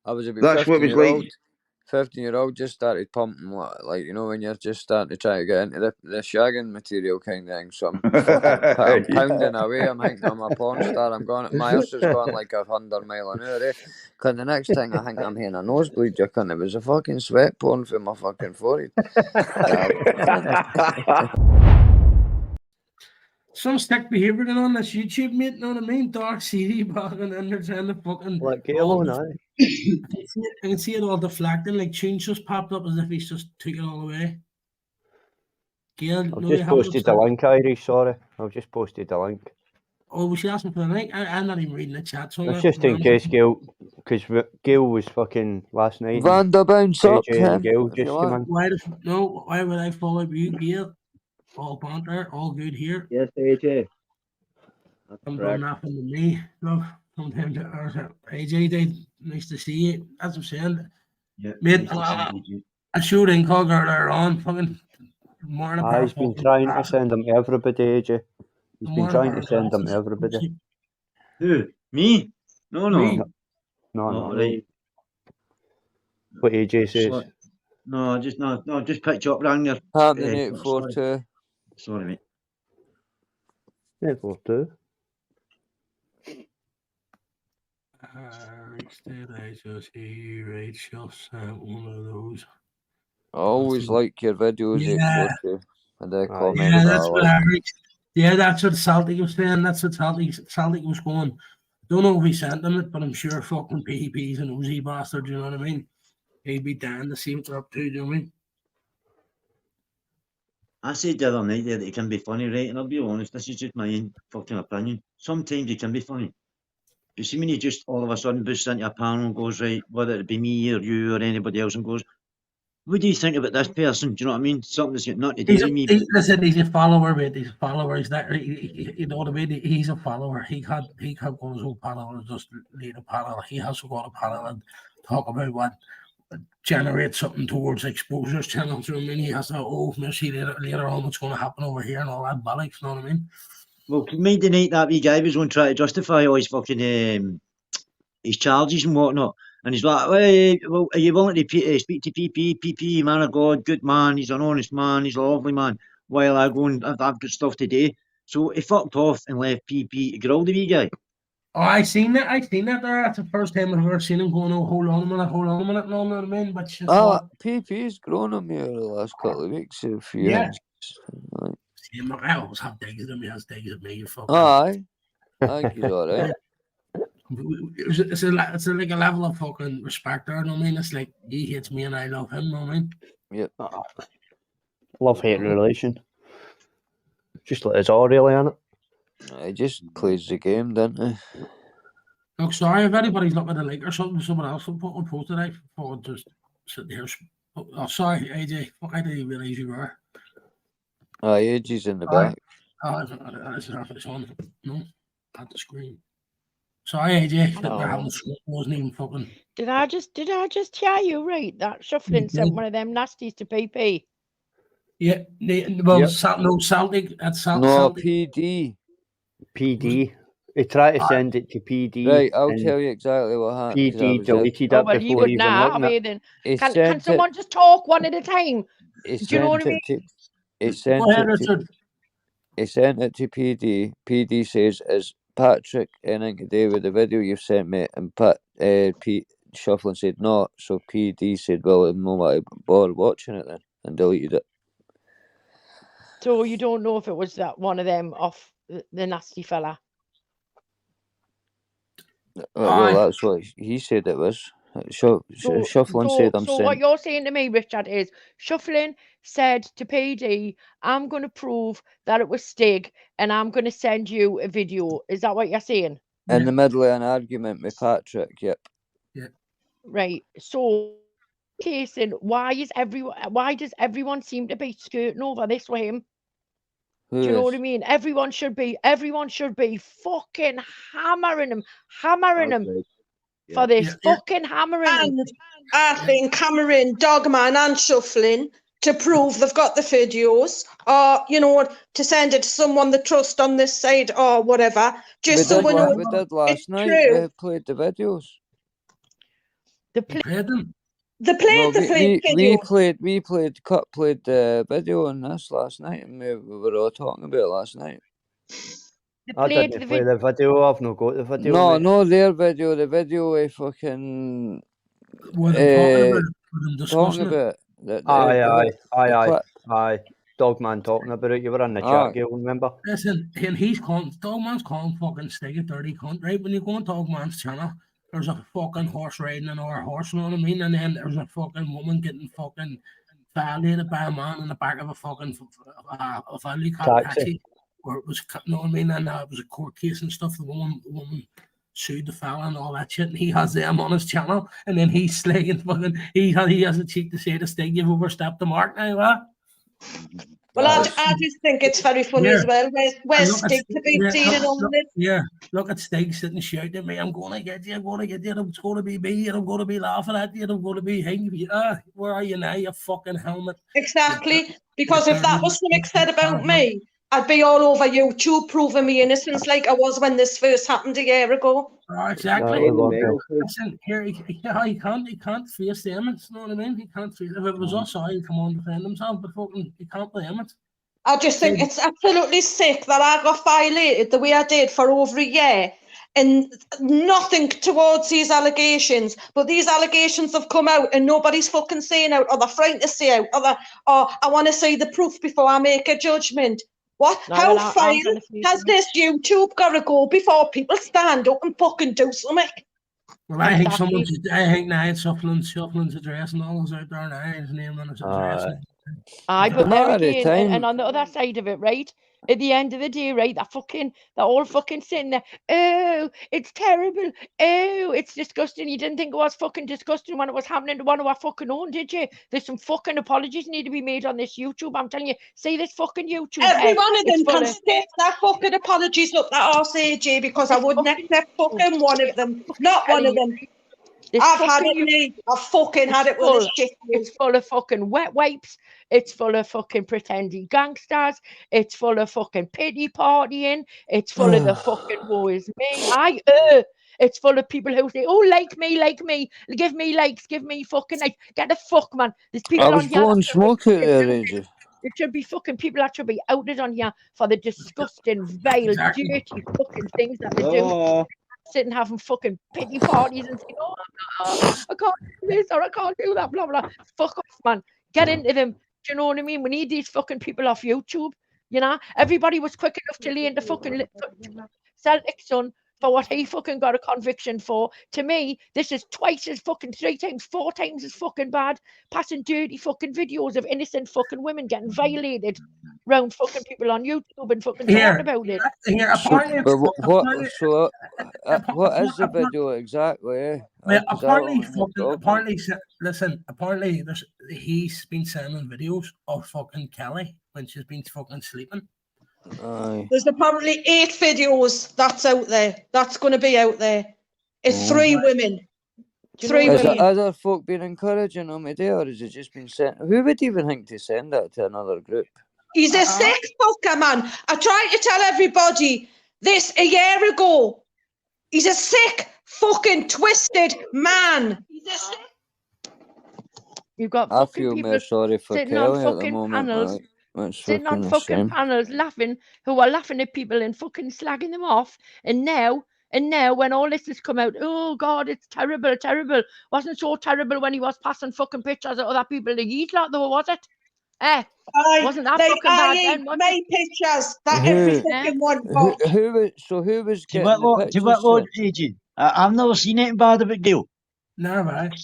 I was about That's what it was like. 15-year-old just started pumping, like, you know, when you're just starting to try to get into the shagging material kind of thing. So I'm pounding away. I'm thinking I'm a porn star. I'm going, my ass is going like 100 mile an hour. Cause the next thing I think I'm hearing a nosebleed. You can. It was a fucking sweat pouring from my fucking forehead. Some stick behaviour going on this YouTube, mate. Know what I mean? Dark CD back and then they're trying to fucking. Like Gale, I can see it all deflecting. Like tunes just popped up as if he's just took it all away. Gail, I've just posted the link, Irish. Sorry, I've just posted the link. Oh, was she asking for the link? I'm not even reading the chat. So It's just in case Gail, because Gail was fucking last night. Vanda bounce up, AJ and Gail just came in. Why would I follow you, Gail? All banter, all good here. Yes, AJ. I'm doing nothing to me. No, sometimes AJ did. Nice to see you. That's what I'm saying. Yeah, mate, nice I showed incog earlier on. Fucking morning. He's been trying to send them to everybody, AJ. He's been trying to send them to everybody. Who? Me? No. No. Right. What AJ says. No, just picked you up, rang your. Happening 842. Sorry, mate. 842. One of those. I always like your videos, 842. And they comment yeah, that's what that's what Celtic was saying. That's what Celtic was going. Don't know if he sent them it, but I'm sure fucking PP's an Uzi bastard, you know what I mean? He'd be down to see what they're up to, do you know what I mean? I said the other night there that he can be funny, right? And I'll be honest, this is just my own fucking opinion. Sometimes he can be funny. You see when he just all of a sudden boosts into a panel and goes, right, whether it be me or you or anybody else, and goes, what do you think about this person? Do you know what I mean? Something that's got nothing to do with me. Listen, he's a follower, mate. He's a follower. He's not, you know what I mean? He's a follower. He can't go on his own panel and just lead a panel. He has to go on a panel and talk about what generate something towards exposure's channel. Do you know what I mean? He has to, see later on what's going to happen over here and all that bollocks, you know what I mean? Well, Monday night that wee guy was going to try to justify all his fucking his charges and whatnot. And he's like, well, are you willing to speak to PP, man of God, good man, he's an honest man, he's a lovely man, while I go and I've got stuff to do. So he fucked off and left PP to grill the wee guy. Oh, I seen that there. That's the first time I've ever seen him going, oh, hold on a minute, you know what I mean? But PP's grown on me over the last couple of weeks. Yeah. I always have digs at me, he has digs at me, you fucking. Aye. I think he's alright. It's like a level of fucking respect there. I mean, it's like he hates me and I love him. I mean, Yep. Love-hate relation. Just like it's all really, innit? He just plays the game, doesn't he? look, sorry if anybody's looking at a link or something. Someone else will put a post today for just sitting here. Oh, sorry, AJ. Fuck, I didn't realize you were. AJ's in the back. It's on. No, at the screen. Sorry, AJ. That we're having wasn't even fucking. Did I just hear you right? That Shuffling sent one of them nasties to PP. Yeah, well, Celtic. That's No, Celtic. PD. PD. He tried to send it to PD. Right, I'll tell you exactly what happened. PD deleted Oh, it well, you before would even not looking have at then. He Can sent someone just talk one at a time? He Do you know what I mean? He sent Go ahead, it to Richard. He sent it to PD. PD says, "Is Patrick anything to do with the video you've sent me?" And Shuffling said no. So PD said, "Well, I'm not bothered watching it then," and deleted it. So you don't know if it was that one of them off the nasty fella. Well, that's what he said it was. Shuffling said I'm So saying. what you're saying to me, Richard, is Shuffling said to PD, "I'm going to prove that it was Stig, and I'm going to send you a video." Is that what you're saying? In the middle of an argument with Patrick. Yep. Yeah. Right. So, Casey, why does everyone seem to be skirting over this with him? Do you know what I mean? Everyone should be fucking hammering him for this, fucking hammering him. And I think hammering Dogman and Shuffling to prove they've got the videos, or to send it to someone they trust on this side or whatever. Just so we know we did last night. true. We played the videos. They played them. They played the video. We played the video on this last night, and we were all talking about it last night. I didn't play the video. I've not got the video. No, their video. The video we fucking talking about it. Aye. Dogman talking about it. You were in the chat, Gail, remember? Listen, and Dogman's calling fucking Stig a dirty cunt, right? When you go on Dogman's channel, there's a fucking horse riding on our horse, you know what I mean? And then there's a fucking woman getting fucking violated by a man in the back of a fucking taxi. Where it was, you know what I mean? And it was a court case and stuff. The woman sued the fella and all that shit, and he has them on his channel, and then he's slaying fucking. He has a cheek to say to Stig, "You've overstepped the mark now, huh?" Well, I just think it's very funny as well. Where's Stig to be seen in all of this? Yeah, look at Stig sitting shouting at me, "I'm going to get you, I'm going to get you, it's going to be me, and I'm going to be laughing at you, and I'm going to be hanging you. Where are you now, you fucking helmet?" Exactly, because if that was something said about me, I'd be all over YouTube proving me innocence like I was when this first happened a year ago. Oh, exactly. Listen, here, he can't face the Emmets, you know what I mean? He can't face, if it was us, he'd come on to defend himself, but fucking, he can't play Emmets. I just think it's absolutely sick that I got violated the way I did for over a year, and nothing towards these allegations, but these allegations have come out and nobody's fucking saying out, or they're frightened to say out, or I want to see the proof before I make a judgment. What? No, How far has this YouTube got to go before people stand up and fucking do something? Well, I think now Shuffling's address and all those out there now, his name on his address. But there again, and on the other side of it, right? At the end of the day, right, they're all fucking sitting there. Oh, it's terrible. Oh, it's disgusting. You didn't think it was fucking disgusting when it was happening to one of our fucking own, did you? There's some fucking apologies need to be made on this YouTube. I'm telling you, see this fucking YouTube. Every one of them can stick their fucking apologies up that arse, AJ, because I wouldn't accept fucking one of them. Not one of them. I've had it, I've fucking had it with this shit. It's full of fucking wet wipes. It's full of fucking pretending gangsters. It's full of fucking pity partying. It's full of the fucking woe is me. It's full of people who say, "Oh, like me, give me likes, give me fucking likes." Get the fuck, man. There's people I was on here. blowing smoke out there, AJ. It should be fucking people that should be outed on here for the disgusting, vile, dirty fucking things that they do. Sitting having fucking pity parties and saying, "Oh, I can't do this or I can't do that," blah blah. Fuck off, man. Get into them. Do you know what I mean? We need these fucking people off YouTube. You know, everybody was quick enough to lay into fucking Celtic son for what he fucking got a conviction for. To me, this is twice as fucking 3 times, 4 times as fucking bad. Passing dirty fucking videos of innocent fucking women getting violated round fucking people on YouTube and fucking talking about it. But what is the video exactly? Eh? Apparently, listen. Apparently, he's been sending videos of fucking Kelly when she's been fucking sleeping. Aye. There's apparently 8 videos that's out there. That's going to be out there. It's 3 women. 3 Is women. it other folk been encouraging him to do, or has it just been sent? Who would even think to send that to another group? He's a sick fucker, man. I tried to tell everybody this a year ago. He's a sick, fucking, twisted man. He's a sick. You've got I fucking feel people more sorry for sitting on Kelly at the fucking moment. panels, Like, that's sitting on fucking fucking shame. panels laughing, who are laughing at people and fucking slagging them off. And now when all this has come out, oh God, it's terrible, terrible. Wasn't so terrible when he was passing fucking pictures of other people to eat lot though, was it? Wasn't that fucking bad then? My pictures that every fucking one got. Who was Do you getting the what, pictures? AJ? I've never seen anything bad about Gail. No, right.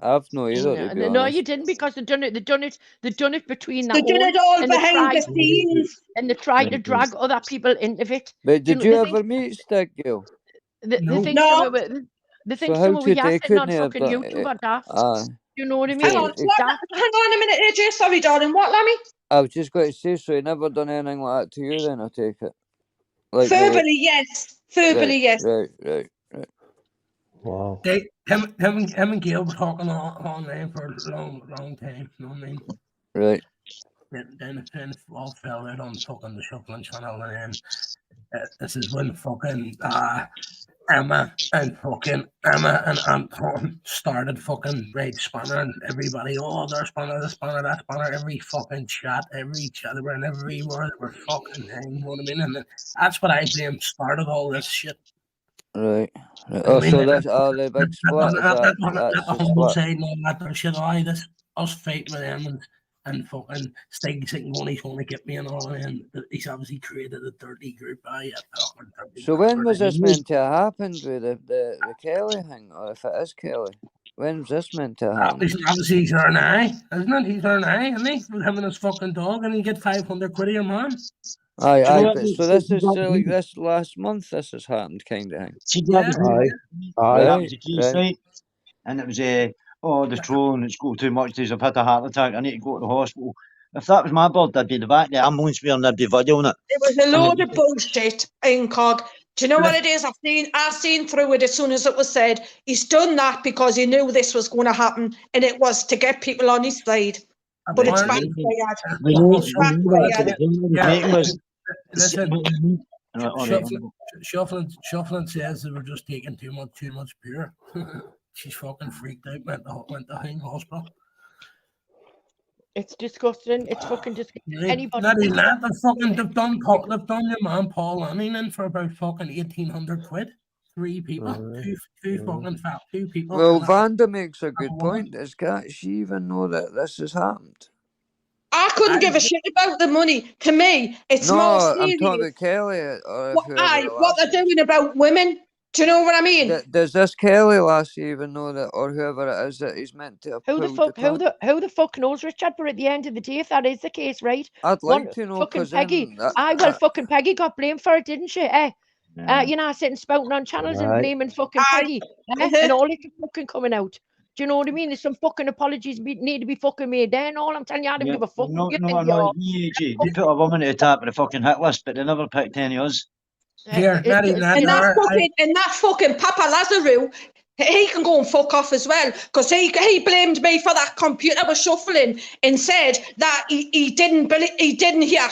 I've no either, to be No, honest. you didn't, because they done it between They that done it all and they behind the tried, scenes. and they tried to drag other people into it. But Do did you know- they ever meet Stig, Gail? They think No. some of it. They think So how some of we could are they sitting on couldn't have fucking done YouTube it? are daft. Aye. Do you know what I mean? Hang on, It's daft. hang on a minute, AJ. Sorry, darling. What, Lammy? I was just going to say, so he never done anything like that to you then, I take it? Like Verbally, yes. Verbally, yes. Right. Wow. Him and Gail were talking online for a long time. You know what I mean? Right. Then it all fell out on fucking the Shuffling channel, and then this is when fucking Emma and Anton started fucking Raid Spanner, and everybody, oh, they're Spanner, the Spanner, that Spanner, every fucking chat, they were in everywhere, they were fucking thing, you know what I mean? And that's what I blame started all this shit. Right. Oh, so that's the big split. That's the split. Saying all that other shit, this us fighting with them and fucking Stig thinking he's going to get me and all, and he's obviously created a dirty group. So when was this meant to have happened with the Kelly thing, or if it is Kelly? When was this meant to happen? Obviously he's there now, isn't it? He's there now, isn't he? With him and his fucking dog, and he get 500 quid a year, man. Aye, but so this is like this last month this has happened, kind of thing. See, that was Right. the case, right? And it was the trolling, it's got too much, I've had a heart attack, I need to go to the hospital. If that was my bird, I'd be in the back of the ambulance where there'd be video on it. It was a load of bullshit, Incog. Do you know what it is? I've seen through it as soon as it was said. He's done that because he knew this was going to happen, and it was to get people on his side. But it's backfired. Listen, Shuffling says they were just taking too much beer. She's fucking freaked out, went to hospital. It's disgusting. It's fucking disgusting. Anybody? Not even that. They've done your man Paul Lanning in for about fucking 1,800 quid. 3 people, two people. Well, Vanda makes a good point. Does she even know that this has happened? I couldn't give a shit about the money. To me, it's more serious. I'm talking about Kelly. Or what they're doing about women. Do you know what I mean? Does this Kelly lassie even know that, or whoever it is that he's meant to? Who the fuck knows, Richard? But at the end of the day, if that is the case, right? I'd like to know. Fucking Peggy. Fucking Peggy got blamed for it, didn't she? You know, sitting spouting on channels and blaming fucking Peggy, and all it fucking coming out. Do you know what I mean? There's some fucking apologies need to be fucking made then. All I'm telling you, I don't give a fuck. No, they put a woman at the top of the fucking hit list, but they never picked any of us. And that fucking Papa Lazarou, he can go and fuck off as well, because he blamed me for that computer was shuffling and said that he didn't hear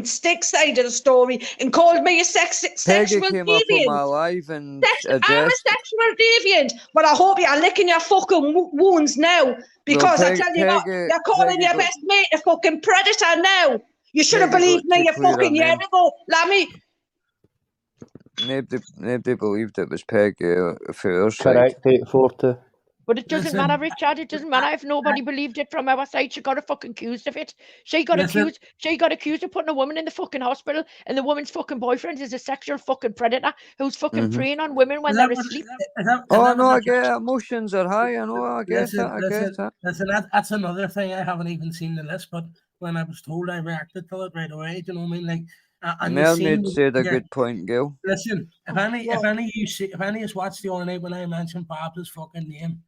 Stig's side of the story and called me a sexual came up on deviant. my live and I'm a sexual deviant, but I hope you're licking your fucking wounds now, because I tell you what, you're calling your best mate a fucking predator now. You should have believed me a fucking year ago, Lammy. Nobody believed it was Peggy for her side. Correct, 840. But it doesn't matter, Richard. It doesn't matter if nobody believed it from our side. She got fucking accused of it. She got accused of putting a woman in the fucking hospital, and the woman's fucking boyfriend is a sexual fucking predator who's fucking preying on women when they're asleep. Oh no, I get it. Emotions are high. I know. I get it. Listen, that's another thing. I haven't even seen the list, but when I was told, I reacted to it right away. Do you know what I mean? Like, Mermaid said a good point, Gil. Listen, if any of you watched the other night when I mentioned Barbara's fucking name,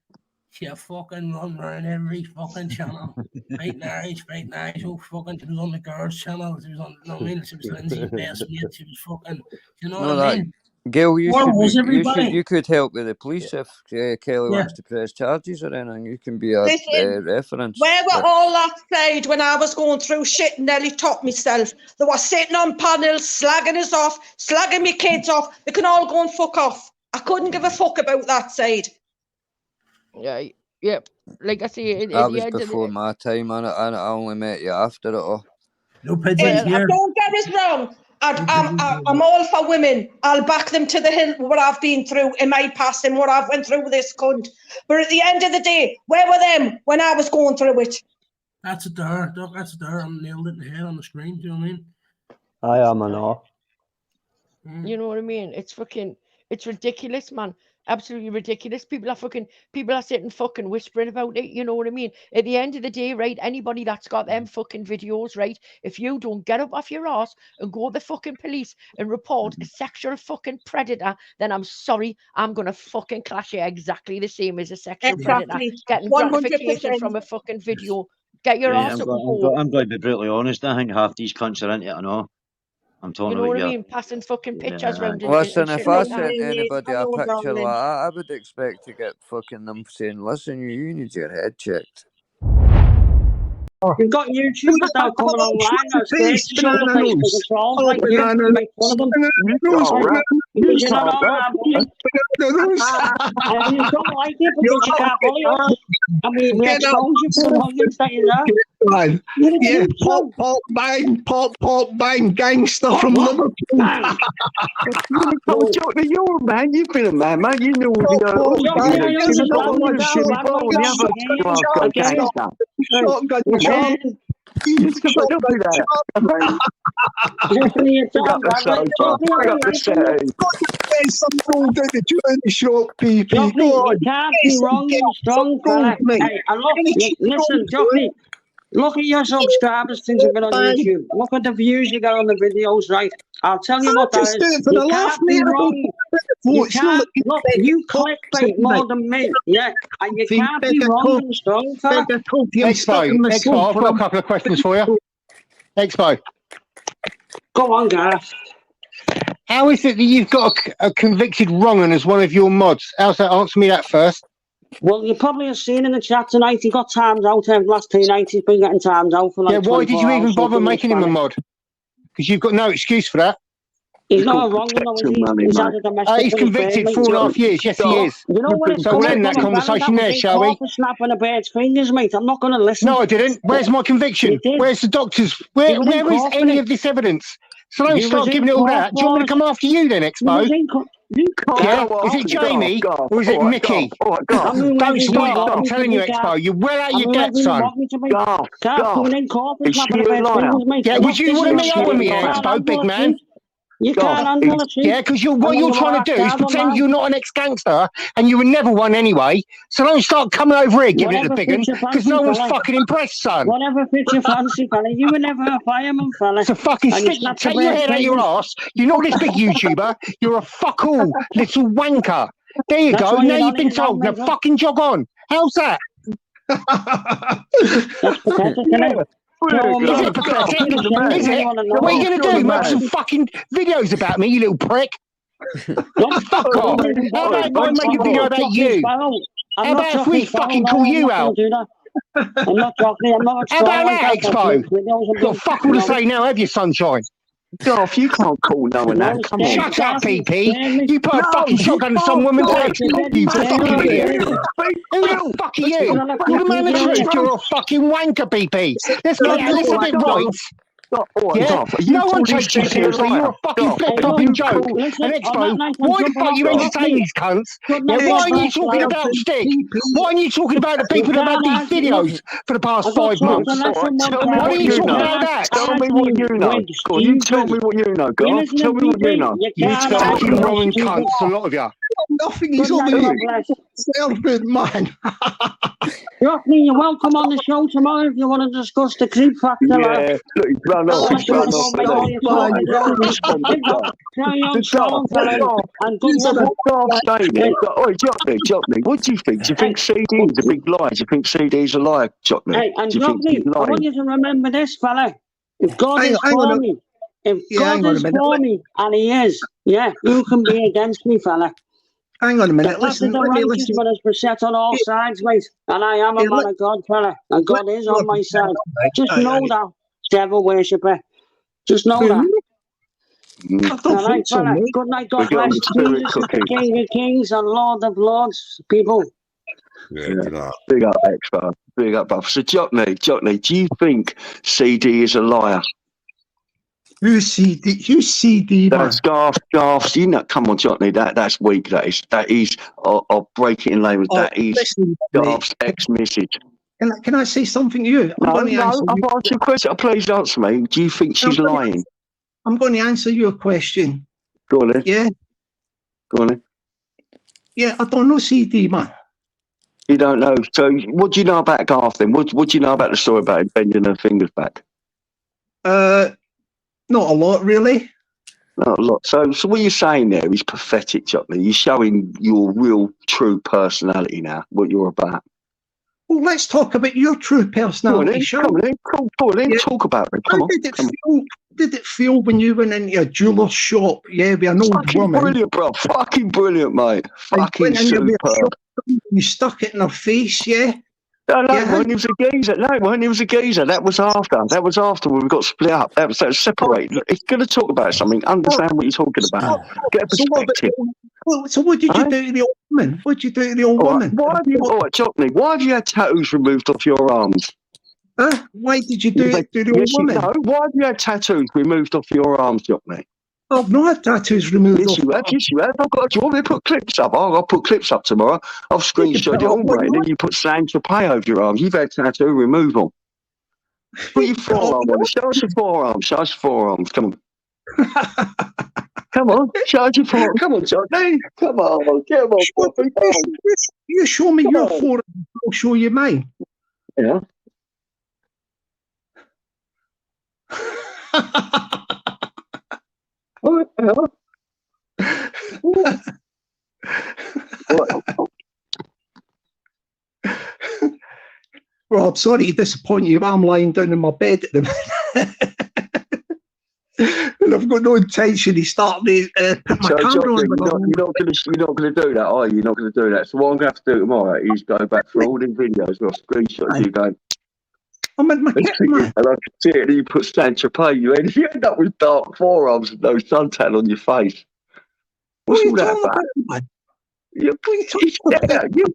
she fucking run around every fucking channel. Right nice. Oh, fucking, she was on the girls' channel. She was on, you know what I mean? She was Lindsay's best mate. She was fucking, you know what I mean? Gil, you could help with the police if Kelly wants to press charges or anything. You can be a reference. Where were all that side when I was going through shit and nearly topped myself? They were sitting on panels, slagging us off, slagging me kids off. They can all go and fuck off. I couldn't give a fuck about that side. Yeah. Like I say, that was before my time, and I only met you after it all. No pigeons here. Don't get us wrong. I'm all for women. I'll back them to the hill. What I've been through in my past and what I've went through with this cunt. But at the end of the day, where were them when I was going through it? That's a dare, Doc. That's a dare. I'm nailed it in the head on the screen. Do you know what I mean? I am an all. You know what I mean? It's ridiculous, man. Absolutely ridiculous. People are sitting fucking whispering about it. You know what I mean? At the end of the day, right? Anybody that's got them fucking videos, right? If you don't get up off your ass and go to the fucking police and report a sexual fucking predator, then I'm sorry, I'm gonna fucking clash you exactly the same as a sexual predator. Getting gratification from a fucking video. Get your ass up and go. I'm going to be brutally honest. I think half these cunts are into it, I know. I'm telling you. You know what I mean? Passing fucking pictures round. Listen, if I sent anybody a picture like that, I would expect to get fucking them saying, listen, you need your head checked. You've got YouTubers now coming online. That's great. Show the face for the trolls. Like, you make fun of them. You don't like it because you can't bully us. I mean, we expose you for the hundreds that you know. Yeah, pop, bang, gangster from Liverpool. You're man, you've been a man, you know. You can't be wrong and strong, fella. Hey, listen, Jockey. Look at your subscribers since you've been on YouTube. Look at the views you get on the videos, right? I'll tell you what that is. You can't be wrong. You can't, look, you clickbait more than me, yeah? And you can't be wrong and strong, fella. Expo, I've got a couple of questions for you. Expo. Go on, Gareth. How is it that you've got a convicted wrong'un as one of your mods? How's that? Answer me that first. Well, you probably have seen in the chat tonight he got times out over the last 2 nights. He's been getting times out for like. Yeah, why did you even bother making him a mod? Because you've got no excuse for that. He's not wrong, he's convicted 4.5 years. Yes, he is. You know what? So we'll end that conversation there, shall we? Snapping a bird's fingers, mate. I'm not going to listen. No, I didn't. Where's my conviction? Where's the doctors? Where is any of this evidence? So don't start giving it all out. Do you want me to come after you then, Expo? Yeah? Is it Jamie or is it Mickey? Don't start. I'm telling you, Expo. You're well out your depth, son. Yeah, would you want to meet up with me, Expo, big man? You can't handle it. Yeah, because what you're trying to do is pretend you're not an ex-gangster and you were never one anyway. So don't start coming over here giving it a big one because no one's fucking impressed, son. Whatever fits your fancy, fella. You were never a fireman, fella. So fucking take your head out your ass. You're not this big YouTuber. You're a fuck all little wanker. There you go. Now you've been told. Now fucking jog on. How's that? That's pathetic, isn't it? Is it pathetic? Is it? What are you going to do? Make some fucking videos about me, you little prick? Fuck off. How about if I make a video about you? How about if we fucking call you out? I'm not joking. I'm not. How about that, Expo? You've got fuck all to say now, have you, sunshine? Golf, you can't call no one that. Come on. Shut up, PP. You put a fucking shotgun to some woman's head. You fucking idiot. Who the fuck are you? You're the man of truth. You're a fucking wanker, PP. Let's get a little bit right. Yeah? No one takes you seriously. You're a fucking flip-flopping joke. Listen, And on that Expo, night, I'm why the jumping fuck off you the entertain rock, these cunts? Good Yeah, night, why God aren't you bless, talking lad. about Stick? Why aren't you talking about the people You that have had can't these look, videos for the past I got 5 something months? less than one Why time. don't you You talk can't about that? argue with You tell stupid. me what you know, You Garth. listen to Tell me what you PP, know. you You can't fucking argue with wrong stupid. cunts, a lot of you. Nothing. Good He's night, only God bless. self-made man. Rockney, you're welcome on the show tomorrow if you want to discuss the creep factor, lad. Yeah, look, he's run I off. want He's to talk run off. about my boy, Man, talking Let me over. respond to Give that, that. carry on The strong, Garth, fella, and good he's luck. on a what Garth's saying is, oi, Jockney, what do you think? Do you think CD is a big lie? Do you think CD is a lie, Jockney? Hey, and Do you think he's Rockney, I want lying? you to remember this, fella. If God hang is on for a, me, if yeah, God hang on a is minute. for me, and He is, yeah, who can be against me, fella? Hang on a The minute. path of Listen, the let me righteous listen. one is beset on all sides, mate. And I am a Hey, man of God, fella. And God is on my side. Just know that, devil worshipper. Just know that. I don't All right, think so, fella. mate. Good night, We God got him bless. the spirit Jesus is the cooking. King of Kings and Lord of Lords, people. Yeah, good night. Big up, Expo. Big up, buff. So, Jockney, do you think CD is a liar? Who's CD, man? That's Garth. You know, come on, Jockney. That's weak. That is. I'll break it in layman's. Oh, That is listen, Garth's mate. ex-message. Can I say something to you? I'm going to answer I've you. asked you a question. Please answer me. Do you think she's lying? I'm going to answer your question. Go on then. Yeah? Go on then. Yeah, I don't know CD, man. You don't know. So, what do you know about Garth then? What do you know about the story about him bending her fingers back? Not a lot, really. Not a lot. So what you're saying there is pathetic, Jockney. You're showing your real, true personality now, what you're about. Well, let's talk about your true personality, shall we? Come on then. Talk about it. Come on. Did it feel when you went into a jeweler's shop, yeah, with an old Fucking woman? brilliant, bro. Fucking brilliant, mate. Fucking superb. You stuck it in her face, yeah? No, when he was a geezer. No, when he was a geezer. That was after when we got split up. That was separated. If you're going to talk about something, understand what you're talking about. Get a perspective. So what did you do to the old woman? What did you do to the old woman? All right, Jockney, why have you had tattoos removed off your arms? Why did you do it to the old woman? No, why have you had tattoos removed off your arms, Jockney? I've not had tattoos removed off. Yes, you have. Do you want me to put clips up? I'll put clips up tomorrow. I'll screenshot it all, mate. Then you put Saint Tropez over your arms. You've had tattoo removal. Put your forearm on. Show us your forearm. Show us your forearms. Come on. Come on. Show us your forearm. Come on, Johnny. Come on. Come on. You show me your forearm. I'll show you mine. Yeah. What the hell? Well, I'm sorry to disappoint you, but I'm lying down in my bed at the minute. And I've got no intention to start putting my camera on. You're not going to do that, are you? You're not going to do that. So what I'm going to have to do tomorrow is go back through all these videos where I've screenshot you going, I'm in my kit, man. and I can see it, and you put Saint Tropez, you end up with dark forearms and no suntan on your face. What's all that about? You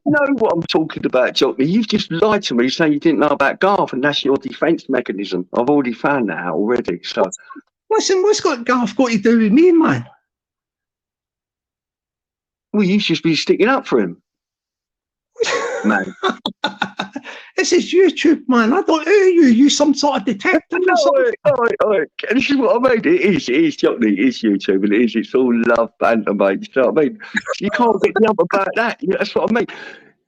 know what I'm talking about, Jockney. You've just lied to me saying you didn't know about Garth, and that's your defence mechanism. I've already found that out already. So, listen, what's got Garth got to do with me, man? Well, you should be sticking up for him, man. This is YouTube, man. I thought, you some sort of detective or something. All right. This is what I mean. It is, Jockney. It is YouTube, and it's all love banter, mate. You know what I mean? You can't get the up about that. Yeah, that's what I mean.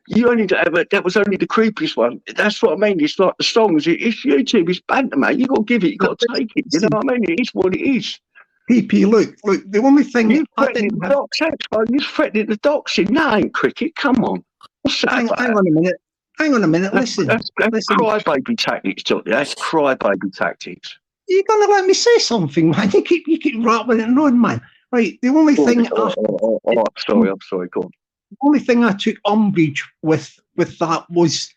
You only that was only the creepiest one. That's what I mean. It's like the songs. It's YouTube. It's banter, mate. You got to give it. You got to take it. You know what I mean? It is what it is. PP, look. The only thing you're threatening the docs, Expo. You're threatening the doxing. No, ain't cricket. Come on. Hang on a minute. Hang on a minute. Listen. That's crybaby tactics, Johnny. That's crybaby tactics. You're gonna let me say something, man. You keep rattling it on, man. Right. The only thing. I'm sorry. Go on. The only thing I took umbrage with that was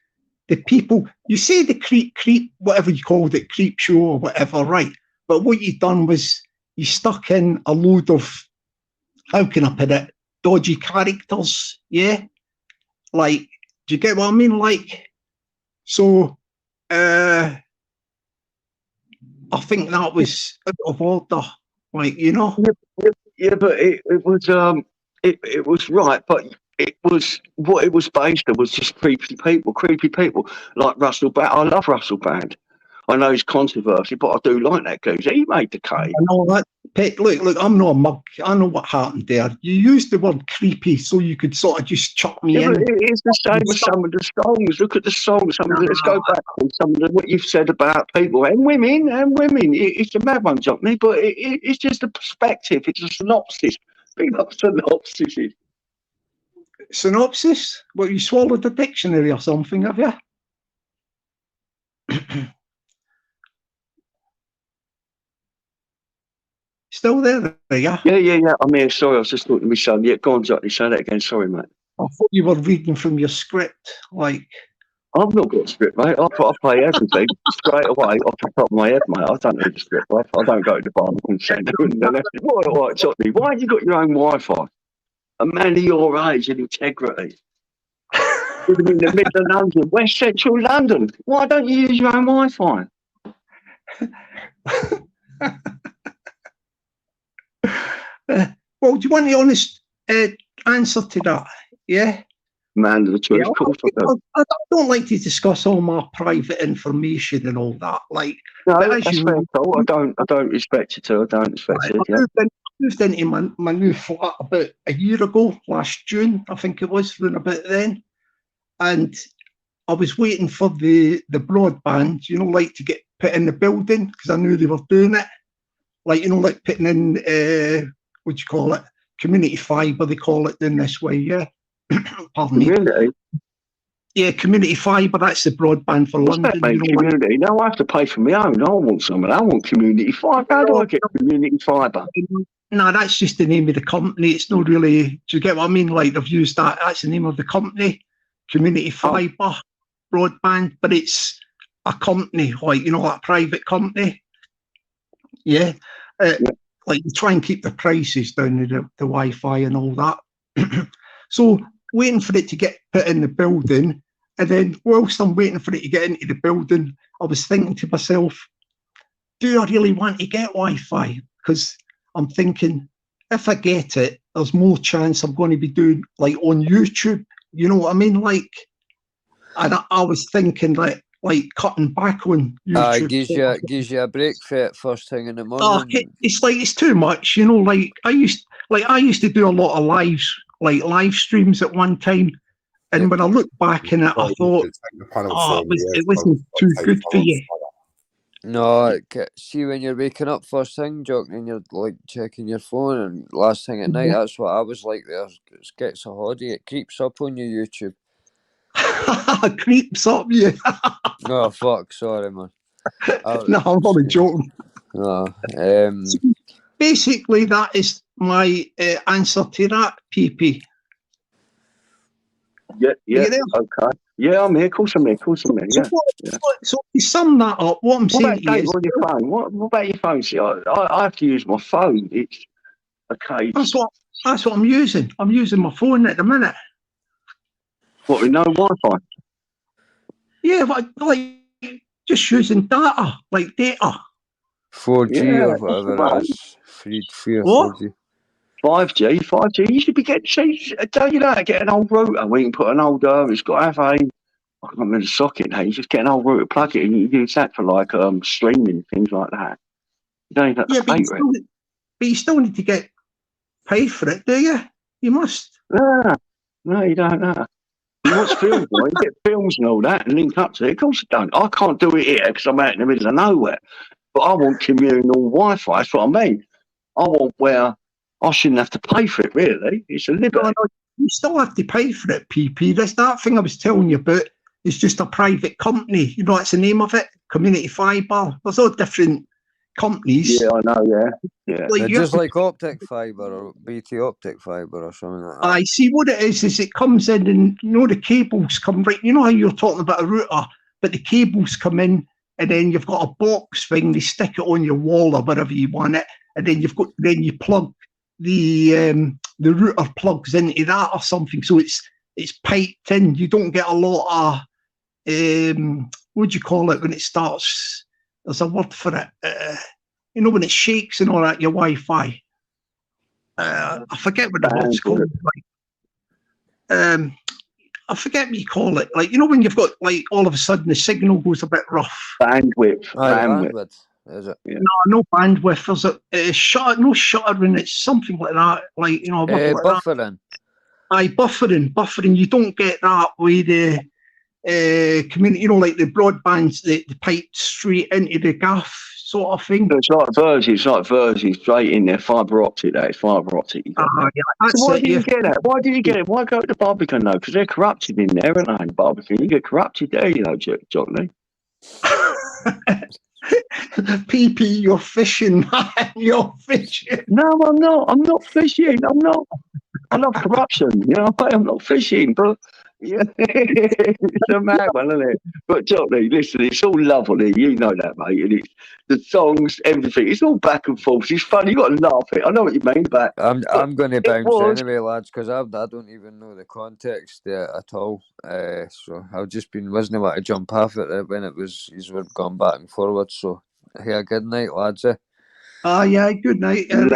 the people. You say the creep, whatever you called it, creep show or whatever, right? But what you done was you stuck in a load of, how can I put it, dodgy characters, yeah? Like, do you get what I mean? Like, so, I think that was out of order, like, you know. Yeah, but it was right, but it was what it was based on was just creepy people like Russell Band. I love Russell Band. I know he's controversial, but I do like that geezer. He made the cave. I know that. Look, I'm not a mug. I know what happened there. You used the word creepy so you could sort of just chuck me in. But it's the same with some of the songs. Look at the songs. Let's go back on some of what you've said about people and women. It's a mad one, Johnny, but it's just a perspective. It's a synopsis. Big up synopsis. Synopsis? Well, you swallowed the dictionary or something, have you? Still there, yeah? Yeah. I'm here. Sorry, I was just talking to my son. Yeah, go on, Johnny. Say that again. Sorry, mate. I thought you were reading from your script, like... I've not got a script, mate. I play everything straight away off the top of my head, mate. I don't need a script. I don't go to the bar and send it. Right, Johnny, why have you got your own Wi-Fi? A man of your age and integrity. Living in the middle of London, West Central London. Why don't you use your own Wi-Fi? Well, do you want the honest answer to that? Yeah? Man of the truth, Yeah, of course I do. I don't like to discuss all my private information and all that. Like, No, but as that's you fair. know, I don't expect you to. I don't expect you. Yeah. moved into my new flat about a year ago, last June, I think it was, around about then. And I was waiting for the broadband, you know, like to get put in the building because I knew they were doing it. Like, you know, like putting in, what do you call it? Community fibre, they call it in this way, yeah. Pardon me. Community? Yeah, community fibre, that's the broadband for What's London. that, mate? You know, Community? No, I have to pay for my own. I want some of that. I want community fibre. How do I get community fibre? No, that's just the name of the company. It's not really, do you get what I mean? Like, they've used that, that's the name of the company, Community Fibre Broadband, but it's a company, like, you know, like a private company. Yeah. Like, you try and keep the prices down to the Wi-Fi and all that. So, waiting for it to get put in the building, and then whilst I'm waiting for it to get into the building, I was thinking to myself, do I really want to get Wi-Fi? Because I'm thinking, if I get it, there's more chance I'm going to be doing, like, on YouTube. You know what I mean? Like, and I was thinking, like cutting back on YouTube. Gives you a break for it first thing in the morning. It's like, it's too much, you know. Like, I used to do a lot of live streams at one time, and when I look back in it, I thought, it wasn't too good for you. No, see, when you're waking up first thing, Jock, and you're like checking your phone, and last thing at night, that's what I was like there. It gets a hoddy, it creeps up on your YouTube. Creeps up, yeah. No, fuck, sorry, man. No, I'm only joking. No, basically, that is my answer to that, PP. Yeah, okay. Yeah, I'm here. Of course I'm here. Yeah. So to sum that up, what I'm saying is... on your phone? What about your phone? See, I have to use my phone. It's okay. That's what I'm using. I'm using my phone at the minute. What, with no Wi-Fi? Yeah, but like just using data, like data. 4G or whatever it is. 3 or 4G. 5G. You should be getting. Don't you know how to get an old router? We can put an old. It's got to have a. I can't remember the socket now. You just get an old router, plug it in. You can use that for like streaming things like that. You don't even have to pay for it. But you still need to get paid for it, do you? You must. No, you don't know. You watch films, you get films and all that, and link up to it. Of course you don't. I can't do it here because I'm out in the middle of nowhere. But I want communal Wi-Fi. That's what I mean. I want where I shouldn't have to pay for it, really. It's a liberty. No, you still have to pay for it, PP. There's that thing I was telling you about. It's just a private company. You know, that's the name of it. Community Fibre. There's all different companies. Yeah, I know, yeah. Like just like optic fibre or BT optic fibre or something like that. I see what it is it comes in and, you know, the cables come right. You know how you're talking about a router, but the cables come in and then you've got a box thing. They stick it on your wall or wherever you want it. And then you plug the router plugs into that or something, so it's piped in. You don't get a lot of what do you call it when it starts there's a word for it. You know, when it shakes and all that, your Wi-Fi. I forget what the word's called. Like, I forget what you call it. Like, you know, when you've got, like, all of a sudden the signal goes a bit rough. Bandwidth. Bandwidth, is it? Yeah. No bandwidth. There's a shuttering. It's something like that. Like, you know, a word like Buffering. that. Aye, buffering. You don't get that with the community, you know, like the broadbands, the pipe straight into the gaff sort of thing. It's like Virgin, straight in there, fibre optic. That is fibre optic. Yeah, that's so why it, do you get that? Why do you get it? Why go to the Barbican though? Because they're corrupted in there, aren't they? In Barbican, you get corrupted there, you know, Jotley. PP, you're fishing, man. You're fishing. No, I'm not. I'm not fishing. I'm not. I love corruption. You know, I'm not fishing, but yeah, it's a mad one, isn't it? But Jotley, listen, it's all lovely. You know that, mate. And it's the songs, everything. It's all back and forth. It's fun. You got to laugh it. I know what you mean, but I'm going to bounce anyway, lads, because I don't even know the context there at all. So I've just been wasn't able to jump off it when it was he's gone back and forward. So here, good night, lads. Yeah, good night. God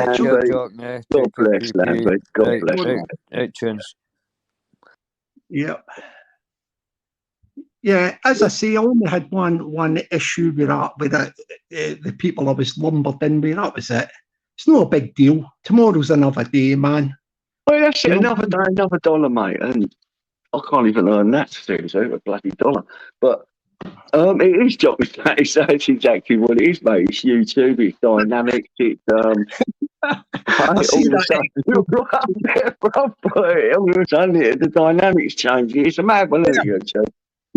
bless, Lambert. God bless. Right, tunes. Yeah. Yeah, as I say, I only had one issue with that, the people I was lumbered in with. That was it. It's not a big deal. Tomorrow's another day, man. Well, that's it. Another day, another dollar, mate. And I can't even earn that seriously, a bloody dollar. But it is Jotley. That's exactly what it is, mate. It's YouTube. It's dynamic. It's all of a sudden, the dynamics change. It's a mad one, isn't it, YouTube?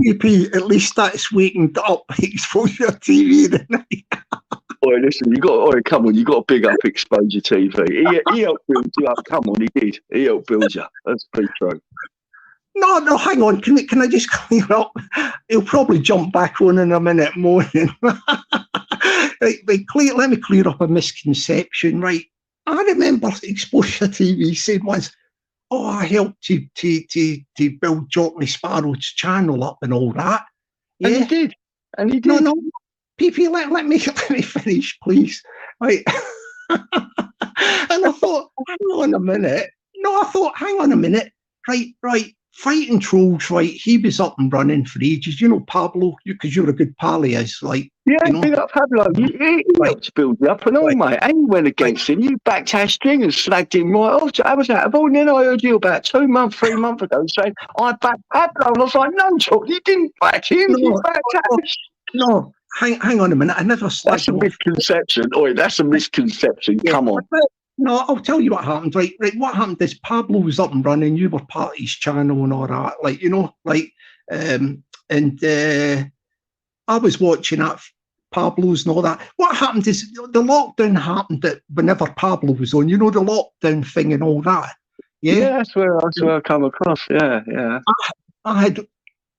PP, at least that's waking up Exposure TV tonight. Boy, listen, come on, you got to big up Exposure TV. He helped build you up. Come on, he did. He helped build you. That's pretty true. No, hang on. Can I just clear up? He'll probably jump back on in a minute more. Right, let me clear up a misconception, right? I remember Exposure TV saying once, "Oh, I helped to build Jotley Sparrow's channel up and all that." Yeah, and he did. No, PP, let me finish, please. Right, and I thought, hang on a minute. Right. Fighting Trolls, right? He was up and running for ages. You know Pablo, because you're a good pal, he is. Like, yeah, you know? big up Pablo. He helped to build you up and all, mate. And you went against him. You backed our string and slagged him right off. How was that? And then I heard you about 3 months ago saying, I backed Pablo. And I was like, no, Joel, you didn't back him. You backed Ash. No, hang on a minute. I never slagged That's a misconception. Oi, that's a misconception. Yeah, come on. No, I'll tell you what happened. Right. What happened is Pablo was up and running. You were part of his channel and all that. Like, you know, like, I was watching that Pablo's and all that. What happened is the lockdown happened whenever Pablo was on. You know, the lockdown thing and all that. Yeah, that's where I come across. Yeah. I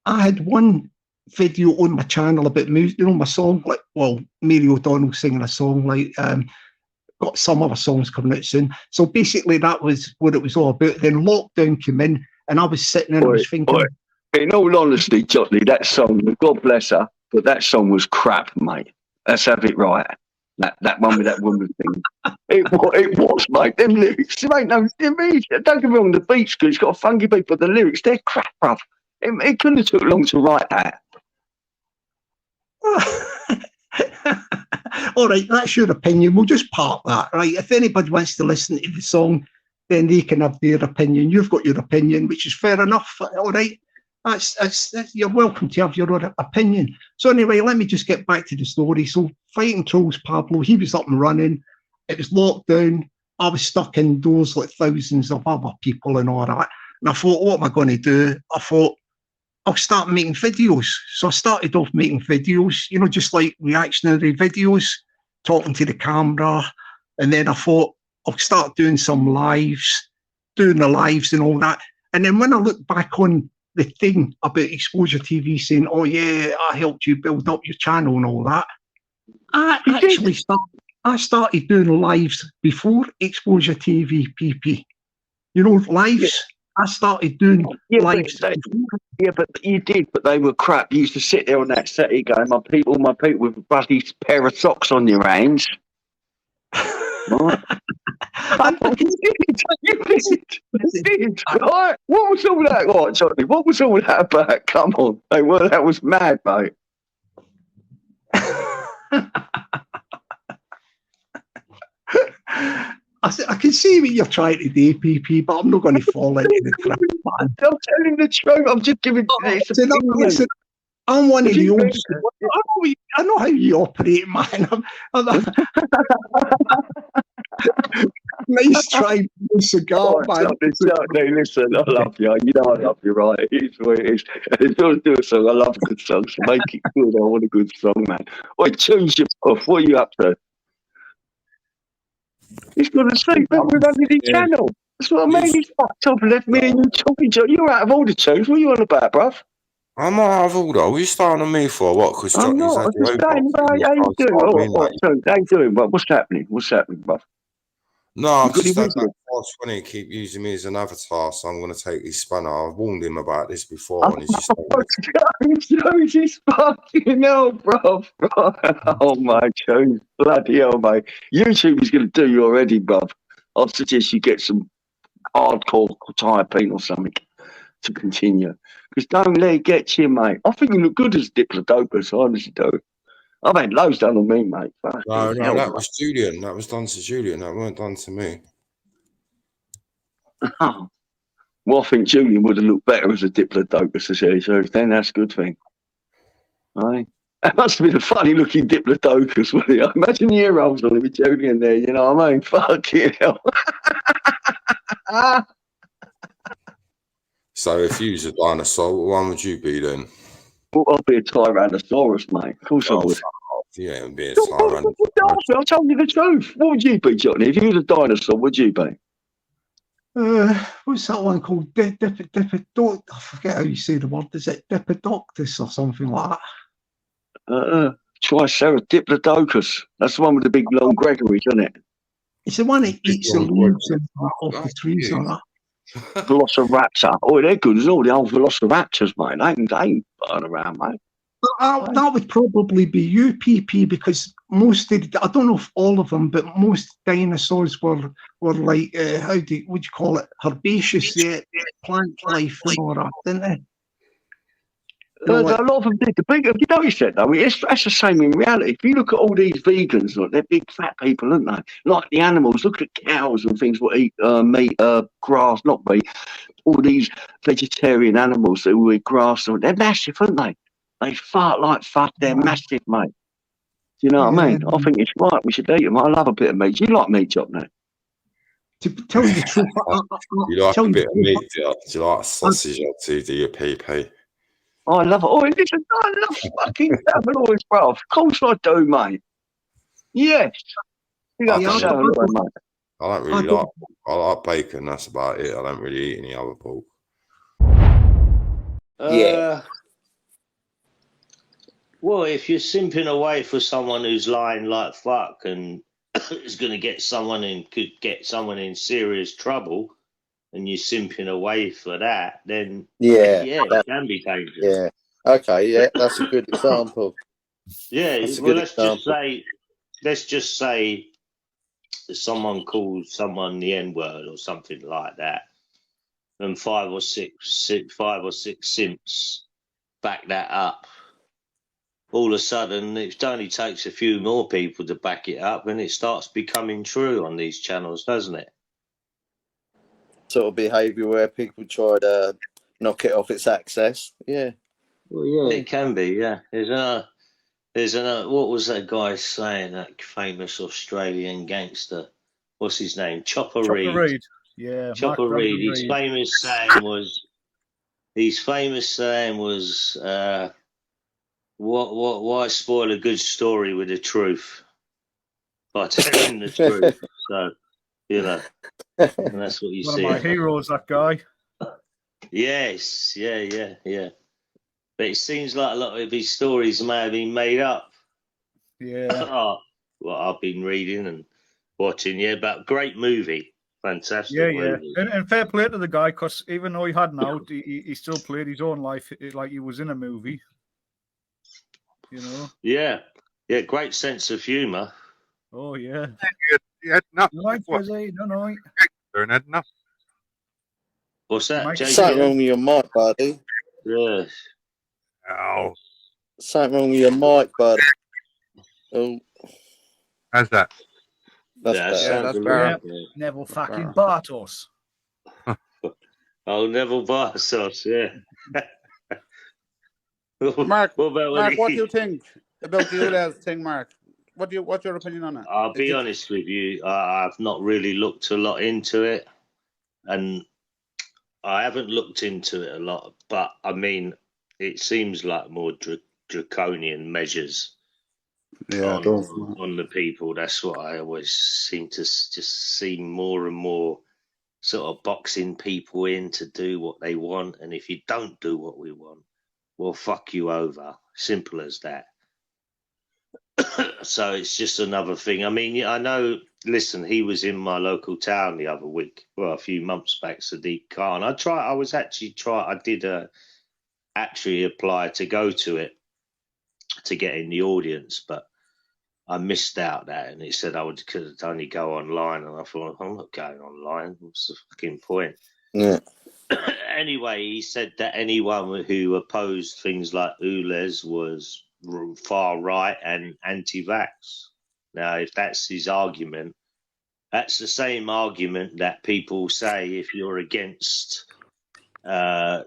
had one video on my channel about music. You know, my song, like, well, Mary O'Donnell singing a song, like, got some other songs coming out soon. So basically that was what it was all about. Then lockdown came in and I was sitting and I was thinking... In all honesty, Jotley, that song, God bless her, but that song was crap, mate. Let's have it right. That one with that woman thing. It was, mate. Them lyrics, there ain't no... Don't get me wrong, the beat's good, it's got a funky beat, but the lyrics, they're crap, bruv. It couldn't have took long to write that. All right, that's your opinion. We'll just park that, right? If anybody wants to listen to the song, then they can have their opinion. You've got your opinion, which is fair enough. All right, that's you're welcome to have your own opinion. So anyway, let me just get back to the story. So Fighting Trolls Pablo, he was up and running. It was lockdown. I was stuck indoors like thousands of other people and all that. And I thought, what am I going to do? I thought, I'll start making videos. So I started off making videos, you know, just like reactionary videos, talking to the camera. And then I thought, I'll start doing some lives, doing the lives and all that. And then when I look back on the thing about Exposure TV saying, oh yeah, I helped you build up your channel and all that, I started doing lives before Exposure TV, PP. You know, lives. I started doing live. But you did, but they were crap. You used to sit there on that settee going, my people, with a bloody pair of socks on your hands. Right? You did. Right? What was all that like, Johnny? What was all that about? Come on. That was mad, mate. I can see what you're trying to do, PP, but I'm not going to fall into the trap, man. I'm telling the truth. I'm just giving this opinion. Listen, I'm one of the old school. I know how you operate, man. Nice try, cigar, man. Listen, I love you. You know I love you, right? It's what it is. If you want to do a song, I love a good song, so make it good. I want a good song, man. Wait, choose your off. What are you up to? He's got to sleep with the channel. That's what I mean. He's fucked up and left me and you talking to you. You're out of order, tunes. What are you on about, bruv? I'm not out of order. What are you starting on me for? What? Because I'm not. I'm just saying, how you doing? How you doing? What's happening? What's happening, bruv? No, I'm just that funny. Keep using me as an avatar, so I'm going to take his spanner. I've warned him about this before. And he's just He's fucking hell, bruv. Oh, my God. Bloody hell, mate. YouTube is going to do you already, bruv. I suggest you get some hardcore typing or something to continue. Because don't let it get you, mate. I think you look good as Diplodocus, I honestly do. I've had loads done on me, mate. No, that was Julian. That was done to Julian. That weren't done to me. Oh. Well, I think Julian would have looked better as a Diplodocus, to say so. Then that's a good thing. Right? That must have been a funny-looking Diplodocus, wouldn't it? Imagine the ear rolls on him with Julian there, you know what I mean? Fucking hell. So if you was a dinosaur, what one would you be then? Well, I'd be a Tyrannosaurus, mate. Of course I would. Yeah, it would be a Tyrannosaurus. I told you the truth. What would you be, Johnny? If you was a dinosaur, what would you be? What's that one called? I forget how you say the word. Is it Diplodocus or something like that? Triceratopus. That's the one with the big long Gregories, isn't it? It's the one that eats the leaves off the trees or that. Velociraptor. Oh, they're good as all the old Velociraptors, mate. They ain't burn around, mate. That would probably be you, PP, because most of I don't know if all of them, but most dinosaurs were like would you call it, herbaceous, plant life and all that, didn't they? A lot of them did. You notice that though? That's the same in reality. If you look at all these vegans, look, they're big fat people, aren't they? Like the animals. Look at cows and things that eat meat, grass, not meat. All these vegetarian animals that will eat grass, they're massive, aren't they? They fart like fuck. They're massive, mate. Do you know what I mean? I think it's right. We should eat them. I love a bit of meat. Do you like meat, Johnny? To tell you the truth, you like a bit of meat, do you? Do you like sausage or do you, PP? I love it. Oh, listen, I love fucking Savaloys, bro. Of course I do, mate. Yes. I don't really like. I like bacon. That's about it. I don't really eat any other pork. Well, if you're simping away for someone who's lying like fuck and is going to could get someone in serious trouble, and you're simping away for that, then it can be dangerous. Yeah. Okay. Yeah, that's a good example. Yeah. Well, let's just say someone calls someone the N-word or something like that, and five or six simps back that up. All of a sudden, it only takes a few more people to back it up, and it starts becoming true on these channels, doesn't it? Sort of behaviour where people try to knock it off its access. Yeah. Well, yeah, it can be. Yeah, there's another. What was that guy saying? That famous Australian gangster. What's his name? Chopper Reed. Yeah, Chopper Reed. His famous saying was, why spoil a good story with the truth by telling the truth? So, you know, and that's what you see. One of my heroes, that guy. Yes, yeah. But it seems like a lot of his stories may have been made up. Yeah. What I've been reading and watching, but great movie. fantastic Yeah. movie. And fair play to the guy, because even though he hadn't out, he still played his own life like he was in a movie. You know? Yeah, great sense of humour. Oh, yeah. You had enough. No, Frizzy, no. Had enough. What's that, Something wrong with your mic, buddy. Yeah. Oh. Something wrong with your mic, buddy. Oh. How's that? That's better. That's better. Neville fucking Bartos. Oh, Neville Bartos, yeah. Mark, what about Mark, what do you think about the ULEZ thing, Mark? What's your opinion on it? I'll be honest with you, I've not really looked a lot into it, and I haven't looked into it a lot, but I mean, it seems like more draconian measures on the people. That's what I always seem to just see more and more, sort of boxing people in to do what they want, and if you don't do what we want, we'll fuck you over. Simple as that. So it's just another thing. I mean, I know, listen, he was in my local town the other week, well, a few months back, Sadiq Khan. I did actually apply to go to it to get in the audience, but I missed out that, and it said could only go online, and I thought, I'm not going online. What's the fucking point? Yeah. Anyway, he said that anyone who opposed things like ULEZ was far right and anti-vax. Now, if that's his argument, that's the same argument that people say if you're against if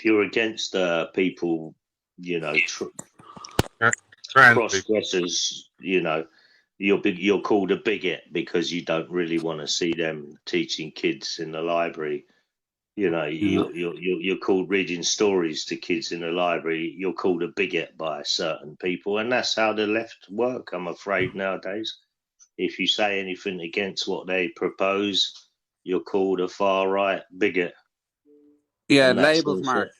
you're against people, you know, cross-dressers, you know, you're called a bigot because you don't really want to see them teaching kids in the library. You know, you're called reading stories to kids in the library. You're called a bigot by certain people, and that's how the left work, I'm afraid, nowadays. If you say anything against what they propose, you're called a far-right bigot. Yeah, And labels, Mark.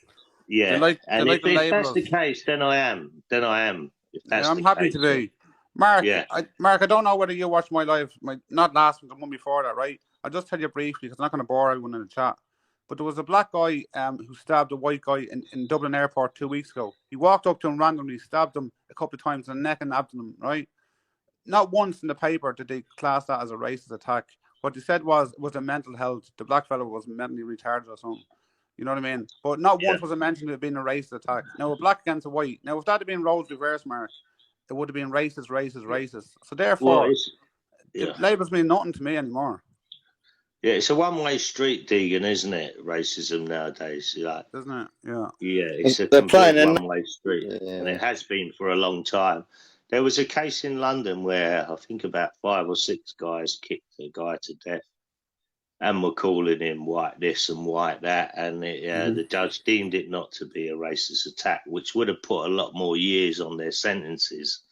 Yeah, They like if the that's labels. the case, then I am. If that's I'm the happy case, to be. Mark, yeah. Mark, I don't know whether you watched my live, not last week, the one before that, right? I'll just tell you briefly, because I'm not going to bore everyone in the chat. But there was a black guy who stabbed a white guy in Dublin Airport 2 weeks ago. He walked up to him randomly, stabbed him a couple of times in the neck and abdomen, right? Not once in the paper did they class that as a racist attack. What they said was a mental health. The black fellow was mentally retarded or something. You know what I mean? But not once was it mentioned it being a racist attack. Now, a black against a white. Now, if that had been roles reverse, Mark, it would have been racist. So therefore, the labels mean nothing to me anymore. Yeah, it's a one-way street, Deegan, isn't it? Racism nowadays, like, isn't it? Yeah. Yeah, it's a They're complete playing one-way street, and it has been for a long time. There was a case in London where I think about 5 or 6 guys kicked a guy to death, and were calling him white this and white that, and the judge deemed it not to be a racist attack, which would have put a lot more years on their sentences.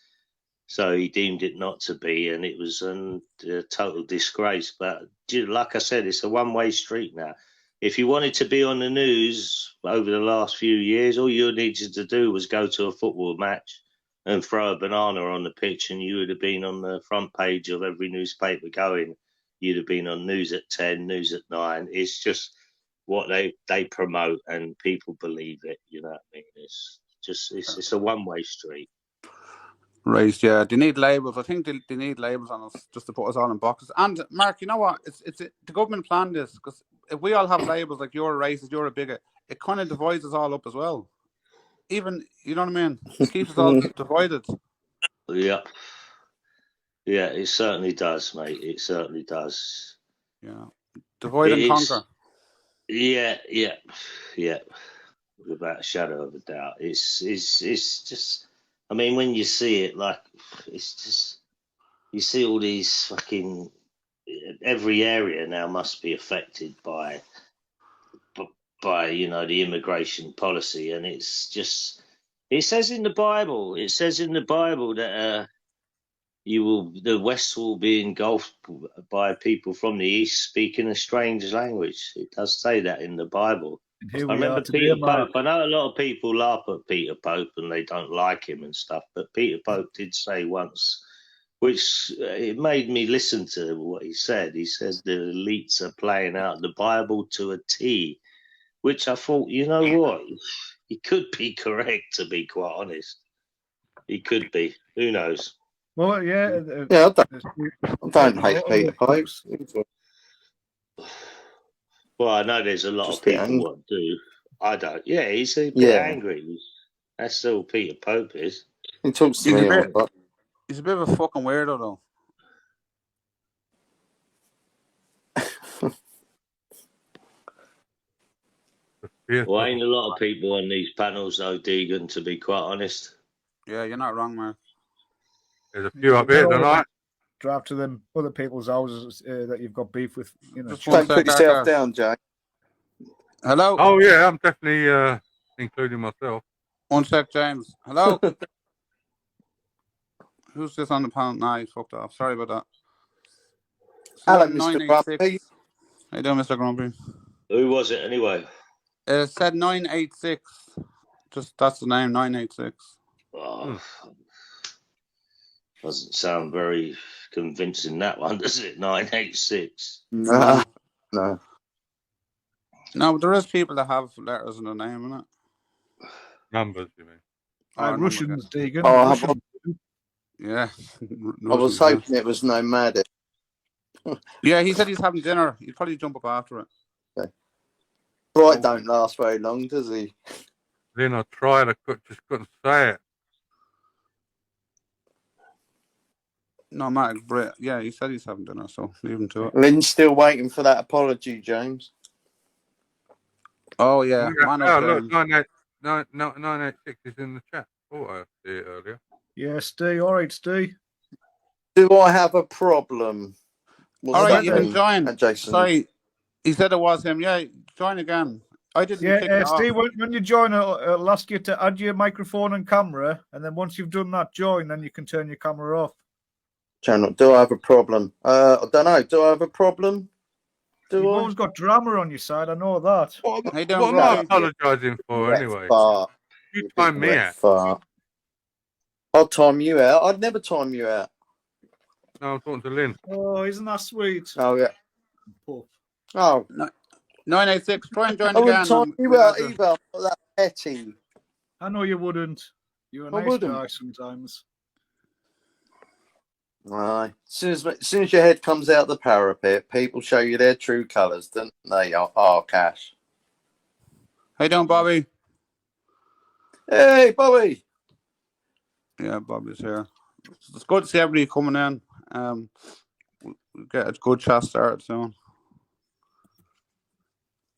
So he deemed it not to be, and it was a total disgrace. But like I said, it's a one-way street now. If you wanted to be on the news over the last few years, all you needed to do was go to a football match and throw a banana on the pitch, and you would have been on the front page of every newspaper going. You'd have been on News at 10, News at 9. It's just what they promote, and people believe it. You know what I mean? It's a one-way street. Right, yeah. They need labels. I think they need labels on us just to put us all in boxes. And Mark, you know what? The government planned this, because if we all have labels like you're a racist, you're a bigot, it kind of divides us all up as well. Even, you know what I mean? It keeps us all divided. Yeah. Yeah, it certainly does, mate. It certainly does. Yeah. Divide and conquer. Yeah. Without a shadow of a doubt. It's just, I mean, when you see it, like, it's just, you see all these fucking, every area now must be affected by you know, the immigration policy, and it's just, it says in the Bible that the West will be engulfed by people from the East speaking a strange language. It does say that in the Bible. I remember Peter Pope. I know a lot of people laugh at Peter Pope and they don't like him and stuff, but Peter Pope did say once which it made me listen to what he said. He said the elites are playing out the Bible to a T, which I thought, you know what? He could be correct, to be quite honest. He could be. Who knows? Well, yeah. Yeah, I don't hate Peter Pope. Well, I know there's a lot Just of a bit people angry. what do. I don't. Yeah, he's a bit Yeah. angry. That's all Peter Pope is. He talks to He's me a on bit. but He's a bit of a fucking weirdo, though. Well, ain't a lot of people on these panels, though, Deegan, to be quite honest. Yeah, you're not wrong, man. There's a few up here tonight. Drive to them other people's houses that you've got beef with. You know, don't put yourself down, Jay. Hello. Oh yeah, I'm definitely including myself. 1 sec, James. Hello. Who's this on the panel? Nah, he fucked off. Sorry about that. Hello, Said Mr. 986. Grumpy. How you doing, Mr. Grumpy? Who was it anyway? It said 986. Just that's the name, 986. Oh, doesn't sound very convincing, that one, does it? 986. No. No, but there is people that have letters in the name, isn't it? Numbers, you mean? Russians, Deegan. Oh, Russians. Yeah. I was hoping it was nomadic. Yeah, he said he's having dinner. He'd probably jump up after it. Okay. Bright don't last very long, does he? Then I tried, just couldn't say it. No, Matt, Brit. Yeah, he said he's having dinner, so leave him to it. Lynn's still waiting for that apology, James. Oh, yeah. Oh, look, 986 is in the chat. Oh, I see it earlier. Yeah, Steve. All right, Steve. Do I have a problem? All right, you can join. Jason. Sorry, he said it was him. Yeah, join again. I didn't kick Yeah, it off. Steve, when you join, it'll ask you to add your microphone and camera, and then once you've done that, join, then you can turn your camera off. Channel. Do I have a problem? I don't know. Do I have a problem? You've always got drama on your side, I know that. What am I apologising for anyway? Fart. You time me out. Fart. I'll time you out. I'd never time you out. No, I'm talking to Lynn. Oh, isn't that sweet? Oh, yeah. Puff. Oh. 986, try and join I again. wouldn't time you out either. I'm not that petty. I know you wouldn't. You're a nice guy sometimes. Right. As soon as your head comes out the parapet, people show you their true colours, don't they? Oh, Cash. How you doing, Bobby? Hey, Bobby. Yeah, Bobby's here. It's good to see everybody coming in. We'll get a good chat started soon.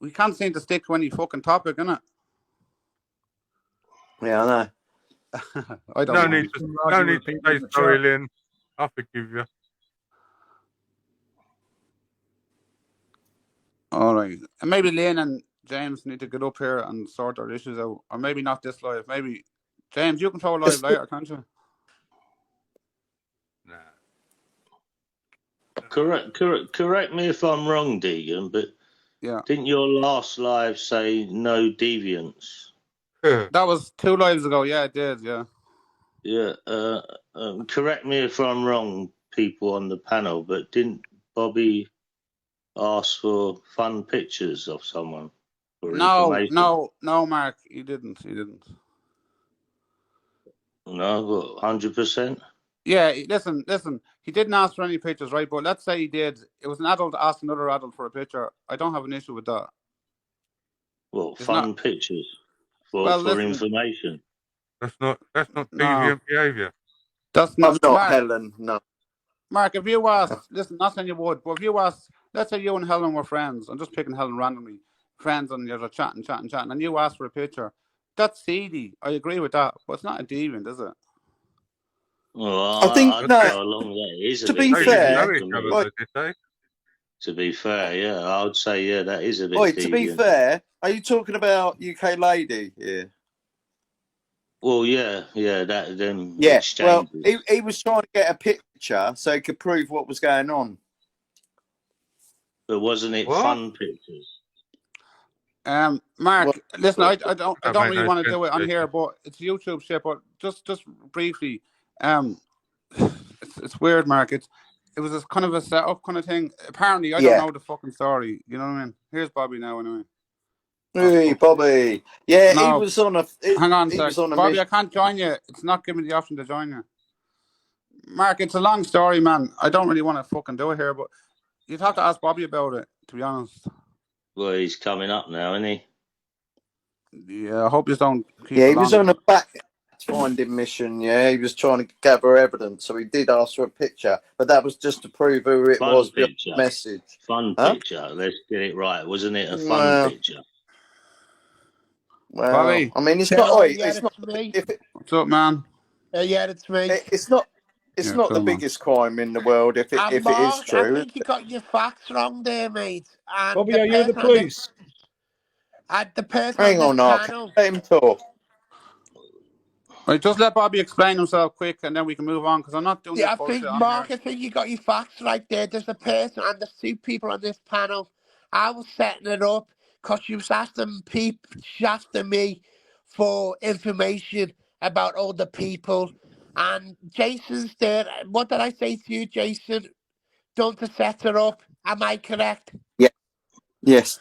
We can't seem to stick to any fucking topic, innit? Yeah, I know. I don't No know. need to say sorry, Lynn. I forgive you. All right. And maybe Lynn and James need to get up here and sort their issues out. Or maybe not this live. Maybe, James, you control live later, can't you? Correct me if I'm wrong, Deegan, but didn't your last live say no deviants? That was 2 lives ago. Yeah, it did. Yeah. Yeah. Correct me if I'm wrong, people on the panel, but didn't Bobby ask for fun pictures of someone? No, Mark, he didn't. No, 100%. Yeah, listen. He didn't ask for any pictures, right? But let's say he did. It was an adult asked another adult for a picture. I don't have an issue with that. Well, fun pictures for information. That's not deviant behaviour. That's not. I'm not Mark, Helen. No. Mark, if you asked, listen, not saying you would, but if you asked, let's say you and Helen were friends. I'm just picking Helen randomly. Friends, and you're chatting, and you ask for a picture. That's seedy. I agree with that, but it's not a deviant, is it? Well, I think I'd no. go along there. It is a To bit be fair, to be fair, yeah, I would say that is a bit. Oi, to be deviant. fair, are you talking about UK lady here? Well, yeah, that them Yeah. exchanges. Well, he was trying to get a picture so he could prove what was going on. But wasn't it fun pictures? Mark, listen, I don't really want to do it on here, but it's YouTube shit. But just briefly, it's weird, Mark. It was a kind of a setup kind of thing. Apparently, I Yeah. don't know the fucking story. You know what I mean? Here's Bobby now, anyway. Hey, Bobby. Yeah, he No, was on a. hang on a He sec. was on a Bobby, mission. I can't join you. It's not giving me the option to join you. Mark, it's a long story, man. I don't really want to fucking do it here, but you'd have to ask Bobby about it, to be honest. Well, he's coming up now, isn't he? Yeah, I hope you don't keep Yeah, it he was long. on a fact-finding mission. Yeah, he was trying to gather evidence, so he did ask for a picture, but that was just to prove who it Fun was behind picture. the message. Fun Huh? picture. Let's get it right. Wasn't it a fun Well, picture? well, Bobby. I mean, it's Hello, not. yeah, It's not. it's me. What's up, man? Yeah, it's me. It's not. It's Yeah, not the cool, man. biggest crime in the world if it is Mark, I true. think you got your facts wrong there, mate. And Bobby, are you the police? The person Hang on on, this Mark. panel. Let him talk. Right, just let Bobby explain himself quick, and then we can move on. Because I'm not doing Yeah, this I bullshit think, on Mark, here. I think you got your facts right there. There's a person and there's two people on this panel. I was setting it up because you was asking me for information about all the people. And Jason's there. What did I say to you, Jason? Don't to set it up. Am I correct? Yeah. Yes.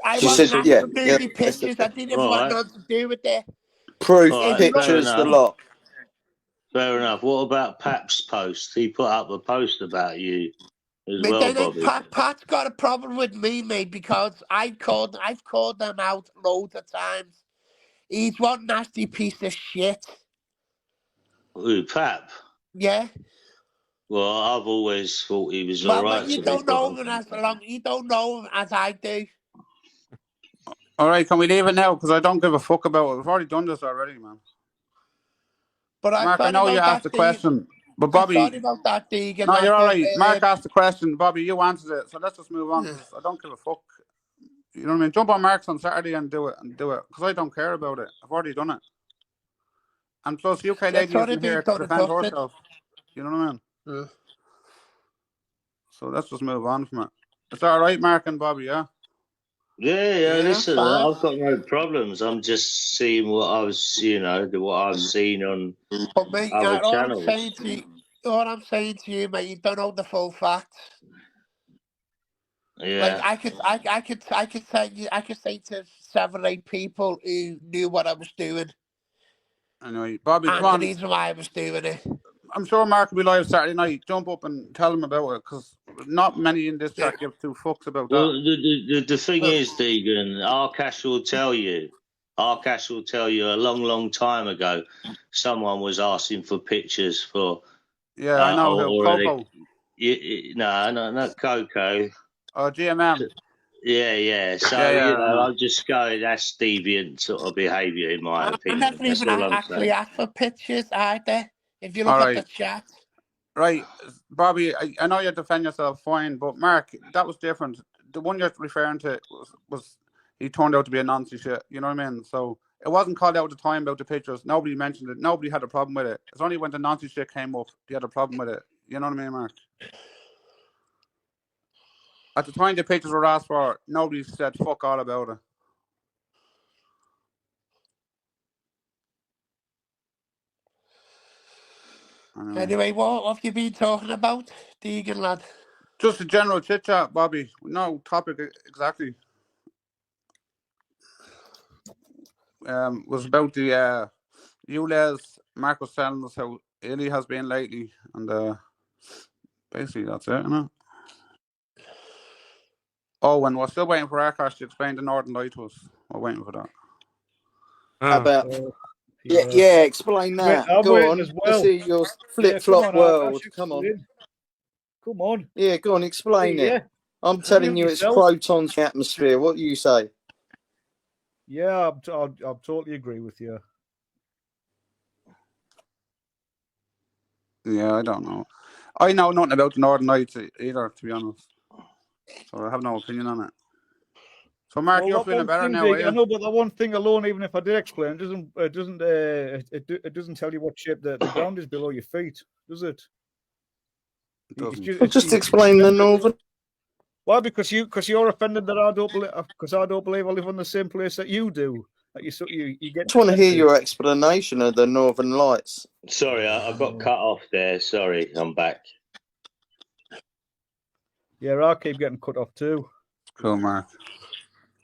I She wasn't said, asking yeah. for Yeah. movie pictures. I didn't All want right. nothing to do with it. Proof, All right, If you look, fair pictures, the enough. lot. Fair enough. What about Pap's post? He put up a post about you as but well, then Bobby. Pat's got a problem with me, mate, because I've called them out loads of times. He's one nasty piece of shit. Who, Pap? Yeah. Well, I've always thought he was all Well, right. you don't know him you don't know him as I do. All right, can we leave it now? Because I don't give a fuck about it. We've already done this already, man. But I'm Mark, I sorry know about you asked the that, question, but I'm Bobby. sorry about that, Deegan. No, you're all but, right. Mark asked the question. Bobby, you answered it. So let's just move on because I don't give a fuck. You know what I mean? Jump on Mark's on Saturday and do it. Because I don't care about it. I've already done it. And plus, UK It's lady already isn't been here to done and defend dusted. herself. You know what I mean? Yeah. So let's just move on from it. Is that all right, Mark and Bobby, yeah? Yeah, listen, fine. I've got no problems. I'm just seeing what I've seen on But mate, other all channels. I'm saying to you, mate, you don't know the full facts. Yeah. Like I could say to 7 or 8 people who knew what I was doing. Anyway, Bobby, and come on. the reason why I was doing it. I'm sure Mark will be live Saturday night. Jump up and tell him about it because not many in this chat give 2 fucks about Well, that. the thing is, Deegan, Arcash will tell you. Arcash will tell you a long, long time ago, someone was asking for pictures for. Yeah, I know who. Coco. No, not Coco. GMM. Yeah. So Yeah, I'm just going. That's deviant sort of behaviour, in my I opinion. never That's even all I'm actually saying. asked for pictures either. If you look All at the right. chat. Right, Bobby, I know you defend yourself fine, but Mark, that was different. The one you're referring to was he turned out to be a Nazi shit. You know what I mean? So it wasn't called out at the time about the pictures. Nobody mentioned it. Nobody had a problem with it. It's only when the Nazi shit came up they had a problem with it. You know what I mean, Mark? At the time the pictures were asked for, nobody said fuck all about it. Anyway, what have you been talking about, Deegan lad? Just a general chit chat, Bobby. No topic exactly. Was about the ULEZ. Mark was telling us how ill he has been lately, and basically that's it, isn't it? Oh, and we're still waiting for Arcash to explain the Northern Light to us. We're waiting for that. About yeah, explain that. I'm Go waiting on. as well. Let's see your flip come flop on, world. Arcash, Come on. explain. Come on. Yeah, go on, explain Yeah. it. I'm telling Unmute you, it's yourself. protons in the atmosphere. What do you say? Yeah, I'll totally agree with you. Yeah, I don't know. I know nothing about the Northern Lights either, to be honest. So I have no opinion on it. So Mark, Well, you're that feeling one better thing, now, are Dig, I you? know, but that one thing alone, even if I did explain, it doesn't tell you what shape the ground is below your feet, does it? Just explain the Northern. Why? Because you're offended that I don't believe I live on the same place that you do. That you get. I just want to hear your explanation of the Northern Lights. Sorry, I got cut off there. Sorry, I'm back. Yeah, I keep getting cut off too. Cool, Mark.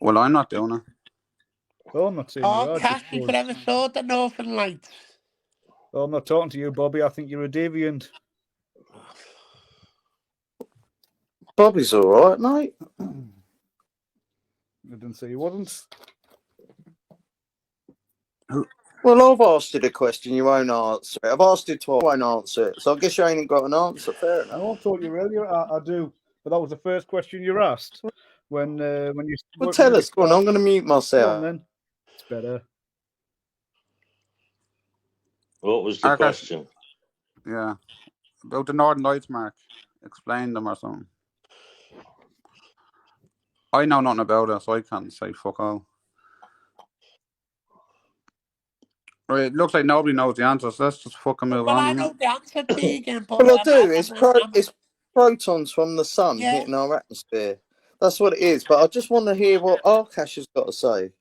Well, I'm not doing it. Oh, I'm not saying you Oh, are. Cash, you never saw the Northern Lights. Oh, I'm not talking to you, Bobby. I think you're a deviant. Bobby's all right, mate. I didn't say he wasn't. Well, I've asked you the question, you won't answer it. I've asked you twice, you won't answer it. So I guess you ain't got an answer. Fair enough. I told you earlier. I do, but that was the first question you asked when you. Well, tell us. Go on. I'm going to mute Go on, myself. then. It's better. What was the question? Yeah, about the Northern Lights, Mark. Explain them or something. I know nothing about it, so I can't say fuck all. Right, it looks like nobody knows the answer, so let's just fucking move Well, on. I know the answer, Vegan, but Well, I do. It's protons from the sun hitting our atmosphere. That's what it is. But I just want to hear what Arkash has got to say.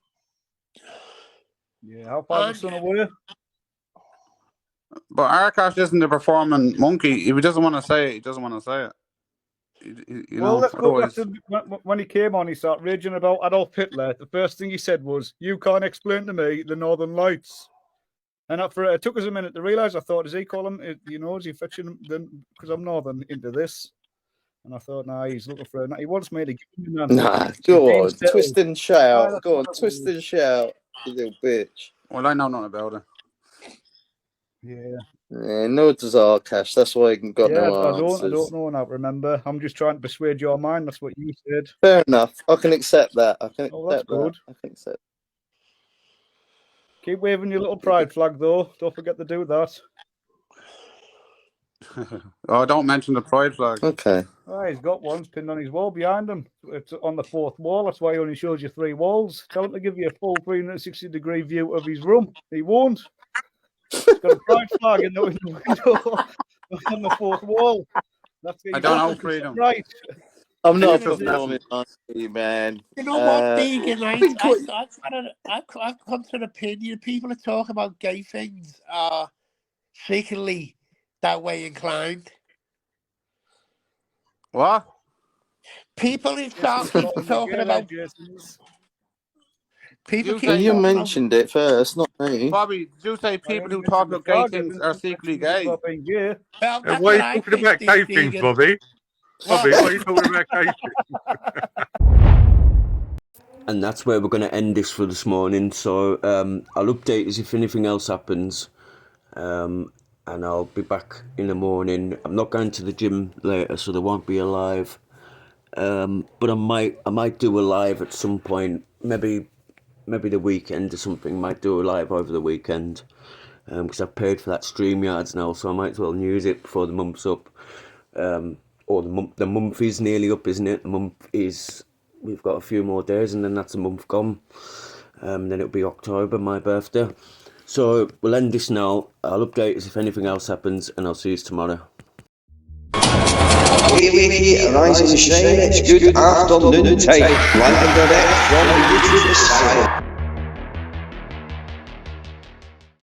Yeah, how far is the sun away? But Arkash isn't the performing monkey. If he doesn't want to say it, he doesn't want to say it. You Well, know, let's go back otherwise... to when he came on. He started raging about Adolf Hitler. The first thing he said was, "You can't explain to me the Northern Lights." And it took us a minute to realise. I thought, does he call him? You know, is he fetching them because I'm Northern into this? And I thought, nah, he's looking for it. He wants me to give him an answer. Nah, go on, twist and shout. Go on, twist and shout, you little bitch. Well, I know nothing about it. Yeah. Yeah, nor does Arkash. That's why he got no answers. I don't know now. Remember, I'm just trying to persuade your mind. That's what you said. Fair enough. I can accept that. I can accept that's good. that. I can accept. Keep waving your little pride flag, though. Don't forget to do that. Oh, don't mention the pride flag. Okay. Oh, he's got one pinned on his wall behind him. It's on the fourth wall. That's why he only shows you 3 walls. Tell him to give you a full 360-degree view of his room. He won't. He's got a pride flag in the window on the fourth wall. I don't know freedom. Right. I'm not performing monkey, man. You know what, Vegan? I've come to an opinion. People that talk about gay things are secretly that way inclined. What? People who start talking about. You mentioned it first, not me. Bobby, did you say people who talk about gay things are secretly gay? Well, why are you talking about gay things, Bobby? Bobby, why are you talking about gay things? And that's where we're going to end this for this morning. So I'll update you if anything else happens. And I'll be back in the morning. I'm not going to the gym later, so there won't be a live. But I might do a live at some point. Maybe the weekend or something. Might do a live over the weekend. Because I've paid for that StreamYards now, so I might as well use it before the month's up. Or the month is nearly up, isn't it? The month is... We've got a few more days and then that's a month gone. Then it'll be October, my birthday. So we'll end this now. I'll update us if anything else happens and I'll see you tomorrow. YTA, rise and shine, it's good afternoon time. Live and direct from the YouTube side.